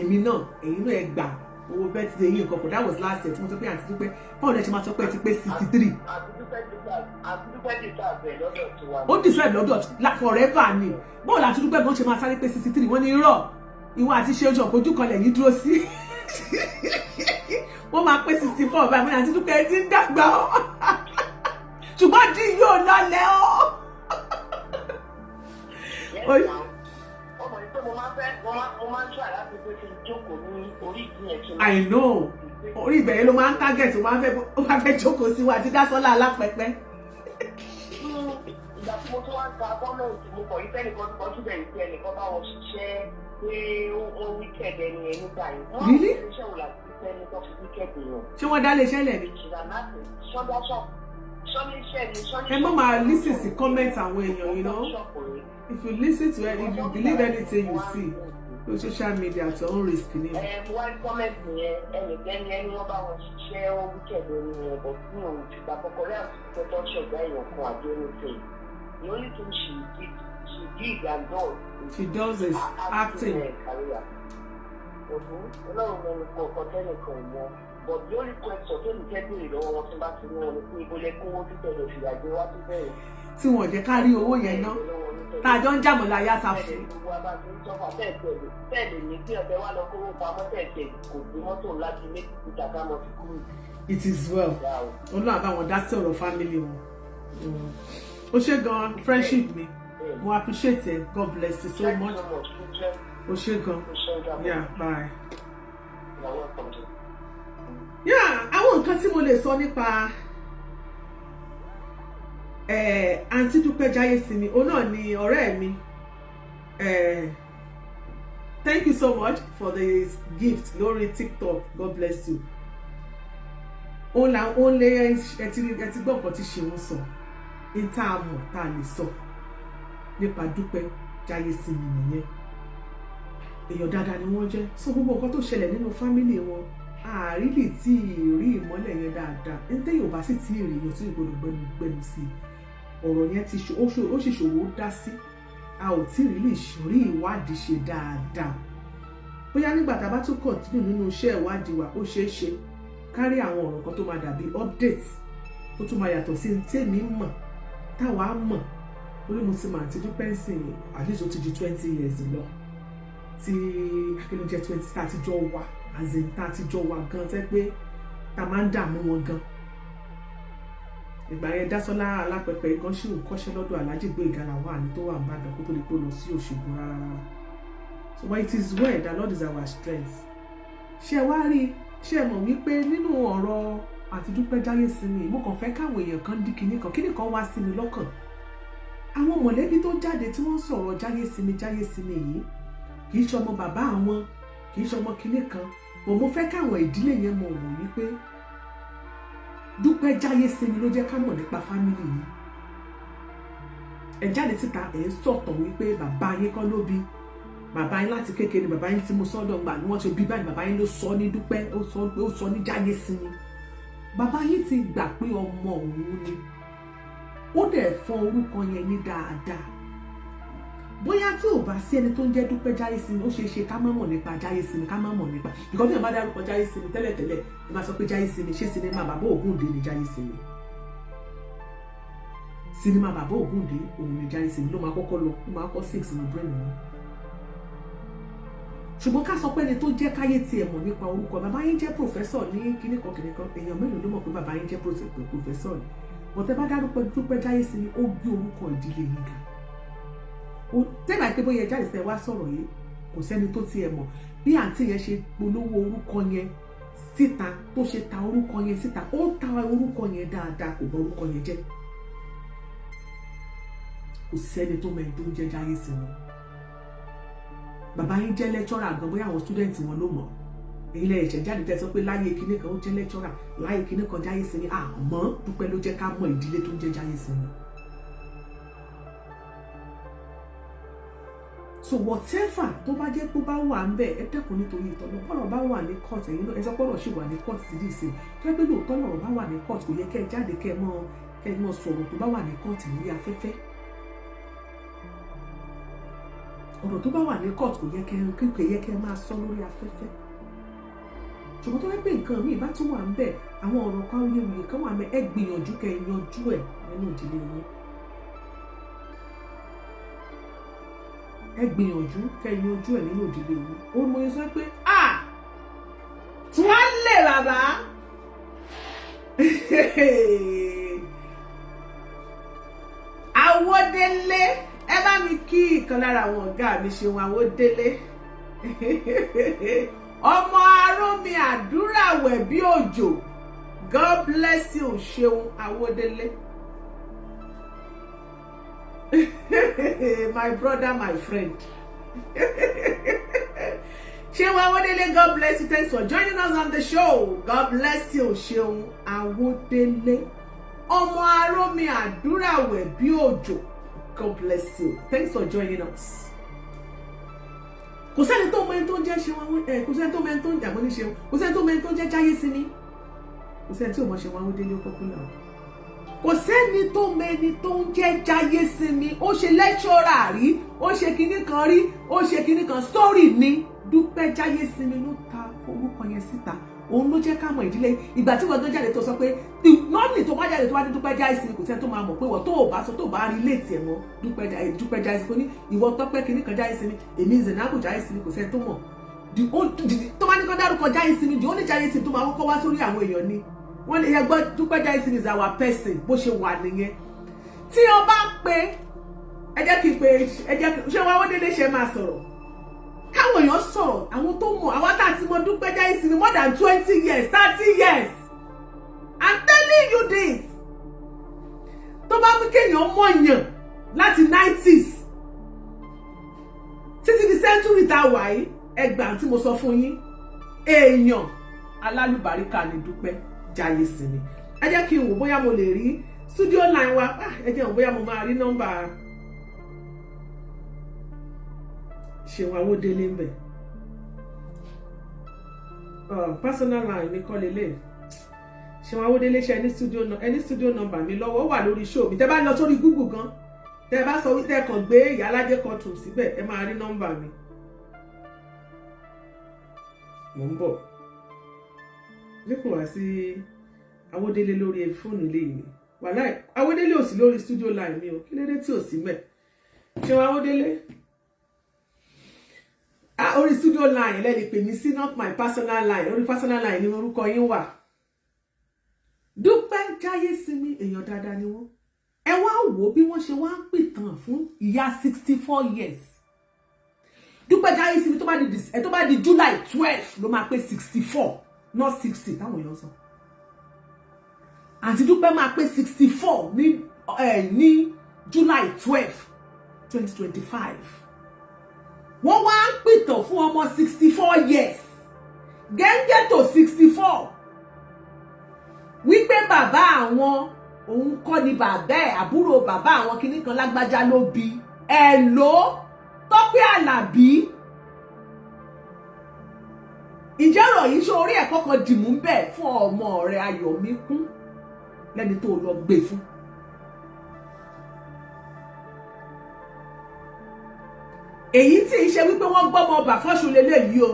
èmi náà èyí náà ẹ gbà owó birthday yìí nǹkan kò that was last year tí mo sọ pé àti Dúpẹ́ báwo lẹ ṣe máa sọ pé ẹ ti pé 63. Ó decide lọ́dọ̀ forever ni báwo la ti Dúpẹ́ gan ṣe máa sáré pé 63 wọ́n ní irọ́ ìwọ àti ṣe ojú ọ̀pọ̀jú kan lẹ́yìn dúró sí wọ́n máa pé 64 báyìí wọ́n àti Dúpẹ́ ti ń dàgbà ọ́ ṣùgbọ́n dín yóò lọlẹ̀ ọ́. I know orí ìbẹ̀rẹ̀ ló máa ń target ó máa fẹ́ jókòó sí wa àti Dásọ́lá alápẹ̀pẹ̀. Ìgbà tí mo tún wá ń ka gọ́ọ̀mẹ̀ntì mo kọ̀ ìfẹ́ nìkan tó kọjú bẹ̀rẹ̀ sí ẹnìkan bá wọn ṣiṣẹ́ pé ó wíkẹ̀dẹ̀ ni ẹni gbà yìí. Wọ́n á fi iṣẹ́ wò láti fẹ́ ní tó fi wíkẹ̀dẹ̀ yẹn. Ṣé wọ́n dá lé iṣẹ́ lẹ̀ ni? Ẹ má máa listen sí comment àwọn èèyàn you know. If you listen to it, if you believe anything you see, on social media at your own risk ni. One comment yẹn ẹnìkẹ́ni ẹni wọ́n bá wọn ṣiṣẹ́ wọn wíkẹ̀dẹ̀ ni ẹ̀ bọ̀ fún òun ìgbà kọ̀ọ̀kan rẹ̀ àti tó ṣọ̀gá èèyàn kan àbí anything. The only thing she did and does. She does is acting. Ọlọ́run mẹ́rin kọ̀ ọ̀tẹ́nìkan mọ́. But the only question tó ní kẹ́bìrì lọ́wọ́ wọn tí bá ti ní wọn ni pé ibo lẹ kówó títẹ̀ lọ sí Yàjẹ wá sí bẹ́ẹ̀. Tí wọ́n jẹ́ ká rí owó yẹn ná tá a jọ ń jàmọ̀ láyà sáfù. Tẹ́lẹ̀ ní kí ọ̀tẹ̀ wá lọ kówó pamọ́ tẹ̀tẹ̀ kò gbé mọ́tò láti méjì títà ká mọ́ sí kúrò. It is well. Ọlọ́run àbá wọn dá sí ọ̀rọ̀ family wọn. Ó ṣé gan friendship mi. Mo appreciate it. God bless you so much. Ó ṣé gan. Yeah, bye. Yeah, àwọn nǹkan tí mo lè sọ nípa Aunty Dupe Jaiyeola òun náà ni ọ̀rẹ́ mi. Thank you so much for the gift lórí TikTok. God bless you. Òun lè ẹ ti gbọ́ nǹkan tí ṣe ń sọ ní tá a mọ̀ tá a lè sọ nípa Dupe Jaiyeola nìyẹn. Èèyàn dáadáa ni wọ́n jẹ́ so gbogbo nǹkan tó ṣẹlẹ̀ nínú fámílì wọn àrílì tí rí ìmọ́lẹ̀ yẹn dáadáa ẹni yóò bá sì tí èrè èèyàn tí ìgbọ́dọ̀ gbẹnu sí ọ̀rọ̀ yẹn ti ó sì ṣòwò dá sí a ò tí rí ìwádìí ṣe dáadáa bóyá nígbà tá a bá tún kọ̀tínú nínú iṣẹ́ ìwádìí wa ó ṣeé ṣe kárí àwọn ọ̀rọ̀ kan tó máa dàbí update tó tún máa yàtọ̀ sí tèmi mọ̀ táwa mọ̀ torí mo ti máa ti Dúpẹ́ sìn at least ó ti ju 20 years lọ tí akínú jẹ́ 20 tá a ti jọ wà àzìn tá a ti jọ wà gan tẹ́ pé ta máa ń dààmú wọn gan. Ìgbà yẹn Dásọ́lá alápẹ̀pẹ̀ gan ṣì ń kọ́ṣẹ́ lọ́dọ̀ Aláàjì Gbóyèga Làwálì tó wà nìbàdàn kó tó lè pé lọ sí Òṣogbo rárá. So but it is well that Lord is our strength. Ṣé wá rí ṣé mọ̀ wípé nínú ọ̀rọ̀ àti Dúpẹ́ Jaiyeola mo kàn fẹ́ káwọn èèyàn kan dín kinní kan wá sí mi lọ́kàn. Àwọn mọ̀lẹ́bí tó jáde tí wọ́n sọ̀rọ̀ Jaiyeola yìí kì í ṣe ọmọ bàbá àwọn kì í ṣe ọmọ kinní kan bọ̀ mo fẹ́ káwọn ìdílé yẹn mọ̀ wò wípé Dúpẹ́ Jaiyeola ló jẹ́ ká mọ̀ nípa fámìlì yìí. Ẹ jáde síta ẹ̀ ń sọ̀tọ̀ wípé bàbá yín kọ́ ló bí bàbá yín láti kékeré bàbá yín tí mo sọ́dọ̀ gbà ni wọ́n ṣe bí báyìí bàbá yín ló sọ ní Dúpẹ́ ó sọ ní Jaiyeola. Bàbá yín ti gbà pé ọmọ òun ni ó dẹ̀ fọ orúkọ yẹn ní dáadáa. Bóyá tí ò bá sí ẹni tó ń jẹ́ Dúpẹ́ Jaiyeola ó ṣeé ṣe ká má mọ̀ nípa Jaiyeola ká má mọ̀ nípa ìkọ́ tí wọ́n bá dárúkọ Jaiyeola tẹ́lẹ̀tẹ́lẹ̀ ẹ máa sọ pé Jaiyeola ṣé sinimá bàbá Ògúndé ni Jaiyeola. sinimá bàbá Ògúndé òun ni Jaiyesinmi ló máa kọ́kọ́ lọ ló máa kọ́ 6 ní brain mi. Ṣùgbọ́n ká sọ pé ẹni tó jẹ́ káyé tiẹ̀ mọ̀ nípa orúkọ bàbá yín jẹ́ pòfẹ́sọ̀ ní kíníkan èèyàn mélòó ló mọ̀ pé bàbá yín jẹ́ pòfẹ́sọ̀ ni. Bọ̀tẹ́ bá dárúkọ Dúpẹ́ Jaiyesinmi ó gbé orúkọ ìdílé yín ga. Tẹ́gbà pé bóyá Jaiyesinmi wá sọ̀rọ̀ yìí kò sẹ́ni tó tiẹ̀ mọ̀ bí àǹtí yẹn ṣe polówó orúkọ yẹn síta tó ṣe ta orúkọ yẹn síta ó ta orúkọ yẹn dáadáa kò bọ orúkọ yẹn jẹ́. Kò sẹ́ni tó mẹ́rin tó ń jẹ́ Jaiyesinmi. Bàbá yín jẹ́ lẹ́kṣọ́rà gan bóyá àwọn stúdẹ̀ǹtì wọn ló mọ̀. Èyí lẹ́yìn ìṣẹ̀ jáde tẹ́ sọ pé láyé kinní kan ó jẹ́ lẹ́kṣọ́rà láyé kinní kan Jaiyesinmi àmọ́ Dúpẹ́ ló jẹ́ ká mọ̀ ìdílé tó ń jẹ́ Jaiyesinmi. So whatever tó bá jẹ́ pé bá wà ń bẹ̀ ẹ dẹ́kun nítorí ìtọ́nà pọ̀rọ̀ bá wà ní court ẹ̀yin náà ẹ sọ pọ̀rọ̀ ṣì wà ní court sí dìísè tó yẹ pé lóòótọ́ lọ̀rọ̀ bá wà ní court kò yẹ kẹ́ ẹ jáde kẹ́ ẹ mọ̀ sọ̀rọ̀ tó bá wà ní court lórí afẹ́fẹ́. Ọ̀rọ̀ tó bá wà ní court kò yẹ kẹ́ ẹ máa sọ lórí afẹ́fẹ́. Ṣùgbọ́n tó yẹ pé nǹkan míì bá tún wà ń bẹ̀ àwọn ọ̀rọ̀ kan awuyewuye kan wà mẹ́ ẹ gbìyànjú kẹ́ ẹ yanjú ẹ̀ nínú ìdílé yín. Ẹ gbìyànjú kẹ́ ẹ yanjú ẹ̀ nínú ìdílé yín. Ó mọ sọ pé tí wọ́n lè bàbá Awódélé ẹ bá mi kí ìkan lára àwọn ọ̀gá mi Ṣeun Awódélé ọmọ arómi àdúrà wẹ̀ bí òjò God bless you Ṣeun Awódélé. My brother, my friend. Ṣeun Awódélé, God bless you. Thanks for joining us on the show. God bless you, Ṣeun Awódélé. Ọmọ arómi àdúrà wẹ̀ bí òjò. God bless you. Thanks for joining us. Kò sẹ́ni tó mọ ẹni tó ń jẹ́ Ṣeun Awódélé, kò sẹ́ni tó mọ ẹni tó ń jàgbọ́n ní Ṣeun, kò sẹ́ni tó mọ ẹni tó ń jẹ́ Jaiyesinmi. Kò sẹ́ni tí ò mọ Ṣeun Awódélé ó popular. Kò sẹ́ni tó mẹ́ni tó ń jẹ́ Jaiyesinmi ó ṣe lẹ́kṣọ́rà rí ó ṣe kinní kan rí ó ṣe kinní kan story ní Dúpẹ́ Jaiyesinmi ló ta orúkọ yẹn síta òun ló jẹ́ ká mọ̀ ìdílé ìgbà tí wọ́n tó jáde tó sọ pé nọ́ọ̀nì tó bá jáde tó bá ní Dúpẹ́ Jaiyesinmi kò sẹ́ni tó máa mọ̀ pé wọ́n tó ò bá sọ tó bá rí léètì ẹ̀ mọ́ Dúpẹ́ Jaiyesinmi ní ìwọ Tọ́pẹ́ kinní kan Jaiyesinmi èmi Zainabu Jaiyesinmi kò sẹ́ni tó mọ̀ tó bá ní kó dárúkọ Jaiyesinmi di ó ní Jaiyesinmi tó máa kọ́kọ́ wá sórí àwọn èèyàn ni wọ́n lè gbọ́ Dúpẹ́ Jaiyesinmi is our person bó ṣe wà nìyẹn tí o bá pé ẹ jẹ́ kí n pé ẹ jẹ́ Ṣeun Awódélé ṣe máa sọ̀rọ̀ káwọn èèyàn sọ̀rọ̀ àwọn tó mọ̀ àwọn tá a ti mọ̀ Dúpẹ́ Jaiyesinmi more than 20 years 30 years I'm telling you this tó bá mú kéèyàn mọ̀yàn láti 90s títí di century tá a wà yìí ẹgbàá tí mo sọ fún yín èèyàn alálùbáríkà ni Dúpẹ́ Jaiyesinmi. Ẹ jẹ́ kí n wò bóyá mo lè rí studio line wa ẹ jẹ́ wò bóyá mo máa rí nọ́mbà Ṣeun Awódélé ń bẹ̀. Personal line mi kọ́ lélẹ̀ Ṣeun Awódélé ṣe ẹni studio number mi lọ́wọ́ wà lórí show mi tẹ́ bá lọ sórí Google gan tẹ́ bá sọ wípé kàn gbé Ìyálájé Courtroom síbẹ̀ ẹ máa rí nọ́mbà mi. Mo ń bọ̀ nípò wá sí Awódélé lórí fóònù ilé mi wàláì Awódélé ò sí lórí studio line mi o kí lédè tí ò sí mẹ́ Ṣeun Awódélé orí studio line lẹ́ni pè mí sí not my personal line orí personal line ni orúkọ yín wà. Dúpẹ́ Jaiyesinmi èèyàn dáadáa ni wọ́n ẹ wá wò bí wọ́n ṣe wá ń pìtàn fún ìyá 64 years Dúpẹ́ Jaiyesinmi tó bá di July 12 ló máa pé 64 not 60 táwọn èèyàn sọ àti Dúpẹ́ máa pé 64 ní July 12 2025 wọ́n wá ń pìtàn fún ọmọ 64 years gẹ́gẹ́ tó 64 wípé bàbá àwọn òun kọ́ ni bàbá ẹ̀ àbúrò bàbá àwọn kinní kan lágbájá ló bí ẹ̀ ló Tope Alabi. Ǹjẹ́ ọ̀rọ̀ yìí ṣe orí ẹ̀kọ́ kan dìmú ń bẹ̀ fún ọmọ rẹ̀ Ayọ̀míkún lẹ́ni tó lọ gbé fún. Èyí tí ń ṣe wípé wọ́n gbọ́mọ ọba fọ́ṣù lélẹ́yìí o.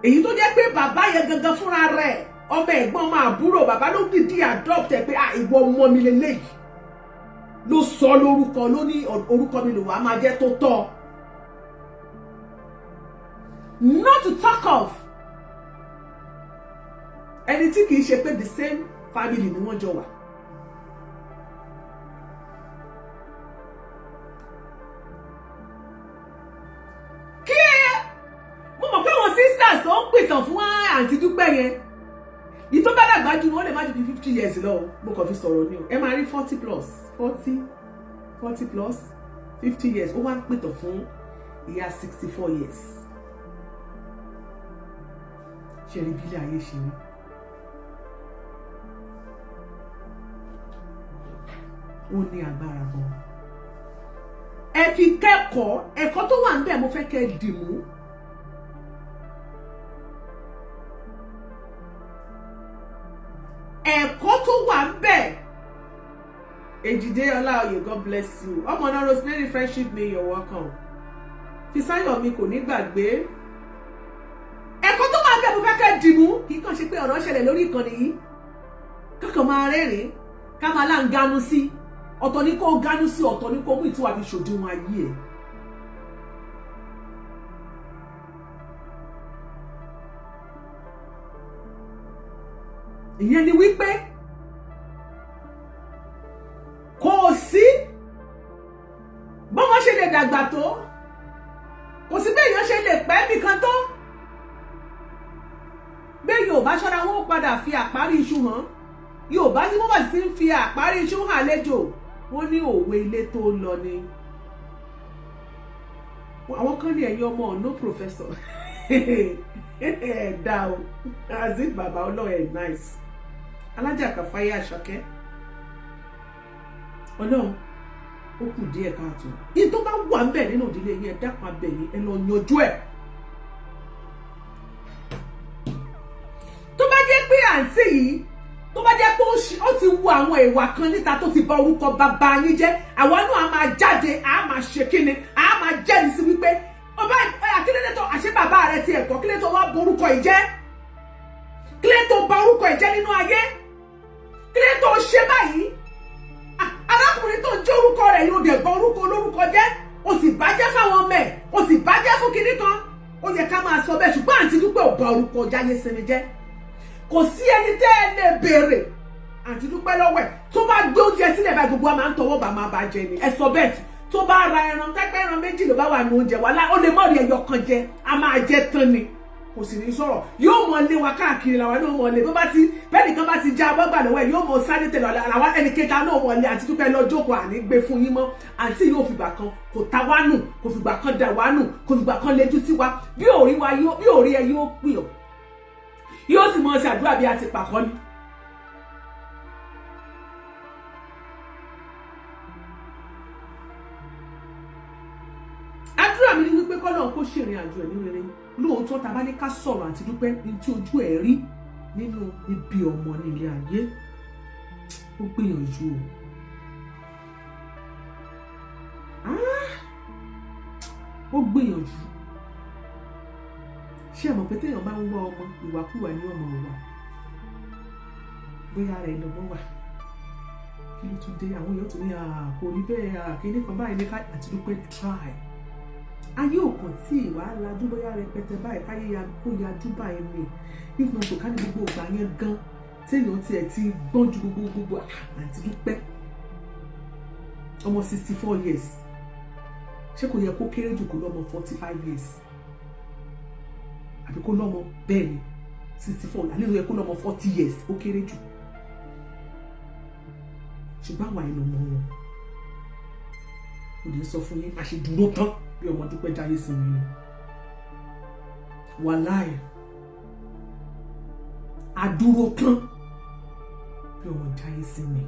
Èyí tó jẹ́ pé bàbá yẹn gangan fúnra rẹ̀ ọmọ ẹ̀gbọ́n ọmọ àbúrò bàbá ló dìdí adopt ẹ pé ìwọ ọmọ mi lélẹ́yìí ló sọ lórúkọ ló ní orúkọ mi ló wà máa jẹ́ tó tọ́. Not to talk of ẹni tí kì í ṣe pé the same family ni wọ́n jọ wà. Kí mo mọ̀ pé àwọn sisters tó ń pìtàn fún àǹtí Dúpẹ́ yẹn ìtò bá dàgbà jù wọ́n lè má ju bí 50 years lọ mo kàn fi sọ̀rọ̀ ni o ẹ máa rí 40 plus 40 plus 50 years ó wá ń pìtàn fún ìyá 64 years. Ṣe rí bí ilé ayé ṣe rí. Ó ní agbára gan. Ẹ fi kẹ́kọ̀ọ́ ẹ̀kọ́ tó wà níbẹ̀ mo fẹ́ kẹ́ dì mú. Ẹ̀kọ́ tó wà níbẹ̀. Èjìdé Ọláoyè, God bless you. Ọmọ náà Rosemary friendship me, you're welcome. Fisáyọ̀ mi kò ní gbàgbé. Ẹ̀kọ́ tó wà níbẹ̀ mo fẹ́ kẹ́ dì mú. Kì í kàn ṣe pé ọ̀rọ̀ ṣẹlẹ̀ lórí ìkànnì yìí. Kankan máa rẹ́rìn-ín ká máa lá ń ganu sí. Ọ̀tọ̀ ní kó ganu sí, ọ̀tọ̀ ní kó mú ìtura fi ṣòdiwọ̀n ayé ẹ̀. Ìyẹn ni wípé kò sí bọ́mọ ṣe lè dàgbà tó, kò sí bẹ́ẹ̀ yẹn ṣe lè pẹ́ nìkan tó. Bẹ́ẹ̀ Yorùbá ṣọ́ra wọn ó padà fi àparí iṣu hàn. Yorùbá tí wọ́n bá sì ń fi àparí iṣu hàn àlejò wọ́n ní òwe ilé tó lọ ni. Àwọn kan ní ẹ̀yin ọmọ no professor ẹ̀ẹ́dá o azeez bàbá ọlọ́ọ̀ nice alájà Kàfáyé Àṣàkẹ́ Ọlọ́run ó kù díẹ̀ káàtó. Ní tó bá wà ń bẹ̀ nínú ìdílé yẹn dákun abẹ yín ẹ lọ yanjú ẹ̀. Tó bá jẹ́ pé àǹtí yìí tó bá jẹ́ pé ó ti wu àwọn ìwà kan níta tó ti bà orúkọ bàbá yín jẹ́ àwa náà a máa jáde a máa ṣe kíni a máa jẹ́rìí sí wípé ọba kílódé tó àṣẹ bàbá rẹ ti ẹ̀kọ́ kílódé tó wá borúkọ ìjẹ́ kílódé tó bà orúkọ ìjẹ́ nínú ayé kílódé tó ṣe báyìí arákùnrin tó jẹ́ orúkọ rẹ̀ yóò dẹ̀ bà orúkọ olórúkọ jẹ́ o sì bàjẹ́ fáwọn ọmọ ẹ̀ o sì bàjẹ́ fún kinní kan ó yẹ ká máa sọ bẹ́ẹ̀ ṣùgbọ́n àǹtí Dúpẹ́ ò bà orúkọ Jaiyesinmi jẹ́. Kò sí ẹni tẹ́ ẹ lè béèrè àǹtí Dúpẹ́ lọ́wọ́ ẹ̀ tó bá gbé oúnjẹ sílẹ̀ bá gbogbo wa máa ń tọwọ́ bá máa bá jẹ ni ẹ sọ bẹ́ẹ̀ tó bá ra ẹran tẹ́pẹ́ ẹran méjì ló bá wà ní oúnjẹ wa ó lè mọ̀ rí ẹyọ kan jẹ a máa jẹ tán ni kò sì ní sọ̀rọ̀ yóò mọ lé wa káàkiri làwọn náà mọ lé bó bá ti bẹ́ẹ̀ nìkan bá ti já abọ́gbà lọ́wọ́ ẹ̀ yóò mọ sáré tẹ̀lé àwọn ẹnì kẹta náà mọ lé àǹtí Dúpẹ́ lọ́jọ́ kan àní gbé fún yín mọ́ àǹtí yóò fìgbà kan kò ta wá nù kò fìgbà kan dà wá nù kò fìgbà kan lejú sí wa bí òrí ẹ yóò pè ọ́ yóò sì mọ ṣàdúrà bí a ti pàkọ́ ni. àdúrà mi ni wípé kọ́lọ́run kó ṣèrìn àjò ẹ̀ ní rere lóòótọ́ tá a bá ní ká sọ̀rọ̀ àti Dúpẹ́ ní tí ojú ẹ̀ rí nínú ibi ọmọ ní ilé ayé ó gbìyànjú ó gbìyànjú. Ṣé ẹ mọ̀ pé téèyàn bá ń wá ọmọ ìwàkúwà ní ọmọ wa bóyá ara ẹ̀ lọ́gbọ́n wà kí ló tún dé àwọn èèyàn tó ní kò rí bẹ́ẹ̀ kíní kan báyìí ní ká àti Dúpẹ́ try ayé òkàn tí ìwà lajú bóyá rẹpẹtẹ báyìí káyé kó yajú báyìí mi if not to ká ní gbogbo ìgbà yẹn gan téèyàn tiẹ̀ ti gbọ́n ju gbogbo àti Dúpẹ́ ọmọ 64 years ṣé kò yẹ kó kéré jù kó lọ́mọ 45 years àbí kó lọ́mọ bẹ́ẹ̀ ni 64 àlejò yẹ kó lọ́mọ 40 years ó kéré jù ṣùgbọ́n àwọn àìlọ́mọ wọn kò ní sọ fún yín àṣẹ dúró tán bí ọmọ Dúpẹ́ Jaiyesinmi ni wàláì àdúró tán bí ọmọ Jaiyesinmi.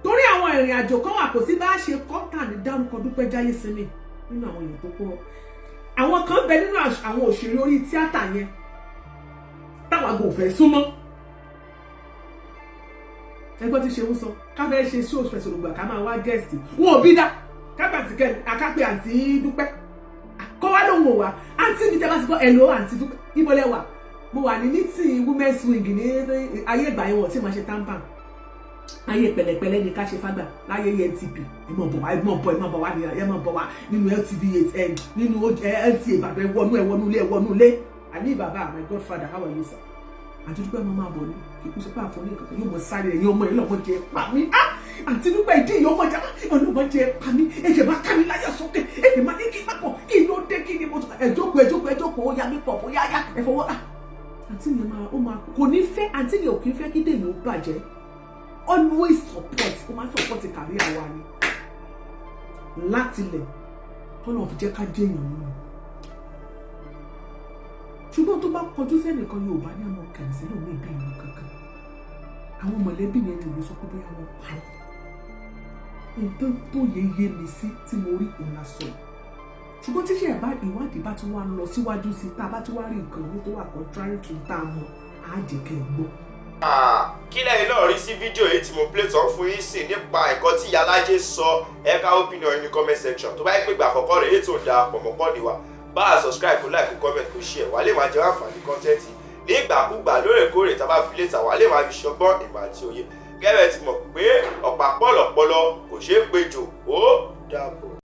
Torí àwọn ìrìn àjò kan wà kò sí bá ṣe kọ́tà ní dárúkọ Dúpẹ́ Jaiyesinmi nínú àwọn èèyàn tó kó àwọn kan bẹ nínú àwọn òṣèré orí tíátà yẹn táwọn àgọ́ òfẹ́ súnmọ́ ẹgbẹ́ tí ṣe ń sọ káfẹ́ ṣe sí òṣùfẹ́ sọ̀rọ̀gbà ká máa wá gẹ́ẹ̀sì wọn ò bí dá kápẹ́ àti kẹ́ni akápẹ́ àti Dúpẹ́ kọ́ wá lóun wò wá àǹtí mi tẹ́ bá ti gbọ́ hello àǹtí Dúpẹ́ ibo lẹ wà mo wà ní meeting women's wing ní ayé ìgbà yẹn wọ̀ tí mo ṣe tampan ayé pẹ̀lẹ́pẹ̀lẹ́ ni ká ṣe fágbà láyé NTP ẹ mọ̀ bọ̀ wá nínú LTV nínú LTA Ìbàdàn ẹwọnú ilé àní bàbá my godfather how are you sir àti Dúpẹ́ máa bọ̀ ní kíkú sí pàfọ́ ní ìkọ̀kọ̀ yóò mọ sáré ẹ̀yìn ọmọ yẹn lọ́mọ jẹ pa mí àti Dúpẹ́ ìdí ìyá ọmọ jàmá ọlọ́mọ jẹ pa mí ẹ̀jẹ̀ máa ká mi láyà sókè ẹ̀jẹ̀ máa ní kí n má pọ̀ kí ló dé kí ni mo tún ẹ̀jókòó ó yá mi pọ̀ bóyá yá ẹ̀fọwọ́ àǹtí mi kò ní fẹ́ àǹtí mi ò kí ń fẹ́ kí dèyìn ó bàjẹ́ always support ó máa support kàrí àwa ni láti lẹ̀ tọ́lọ̀ fi jẹ́ ká dé èèyàn nínú ṣùgbọ́n tó bá kọjú sẹ́nìkan Yorùbá ní àwọn kẹ̀sì ló ní ìbí ìlú kankan àwọn mọ̀lẹ́bí yẹn lè sọ pé bóyá wọ́n pa nǹkan tó yé mi sí tí mo rí òun lásọ ṣùgbọ́n tíṣe ìwádìí bá tún wá lọ síwájú sí tá a bá tún wá rí nǹkan ní tó wà contrary to tá a mọ̀ á jẹ́ kẹ́ ẹ gbọ́. Kí lẹ́yìn náà rí sí fídíò yìí tí mo play tán fún yín sí nípa ẹ̀kọ́ tí Yàjẹ sọ ẹ̀ka opinion in the comment section tó bá yẹ pé ìgbà àkọ́kọ́ rẹ̀ ètò ìdarapọ̀ mọ́kànlé wa bá a subscribe kó like kó comment kó share wà lè máa jẹ àǹfààní kọ́ńtẹ́ǹtì ní ìgbàkúgbà lóòrèkóòrè tá a bá fi létà wà lè máa fi ṣọgbọ́n ìmọ̀ àti òye gẹ́gẹ́ ti mọ̀ pé ọ̀pá pọ̀lọ̀pọ̀lọ̀ kò ṣeé péjò ó dàbọ̀.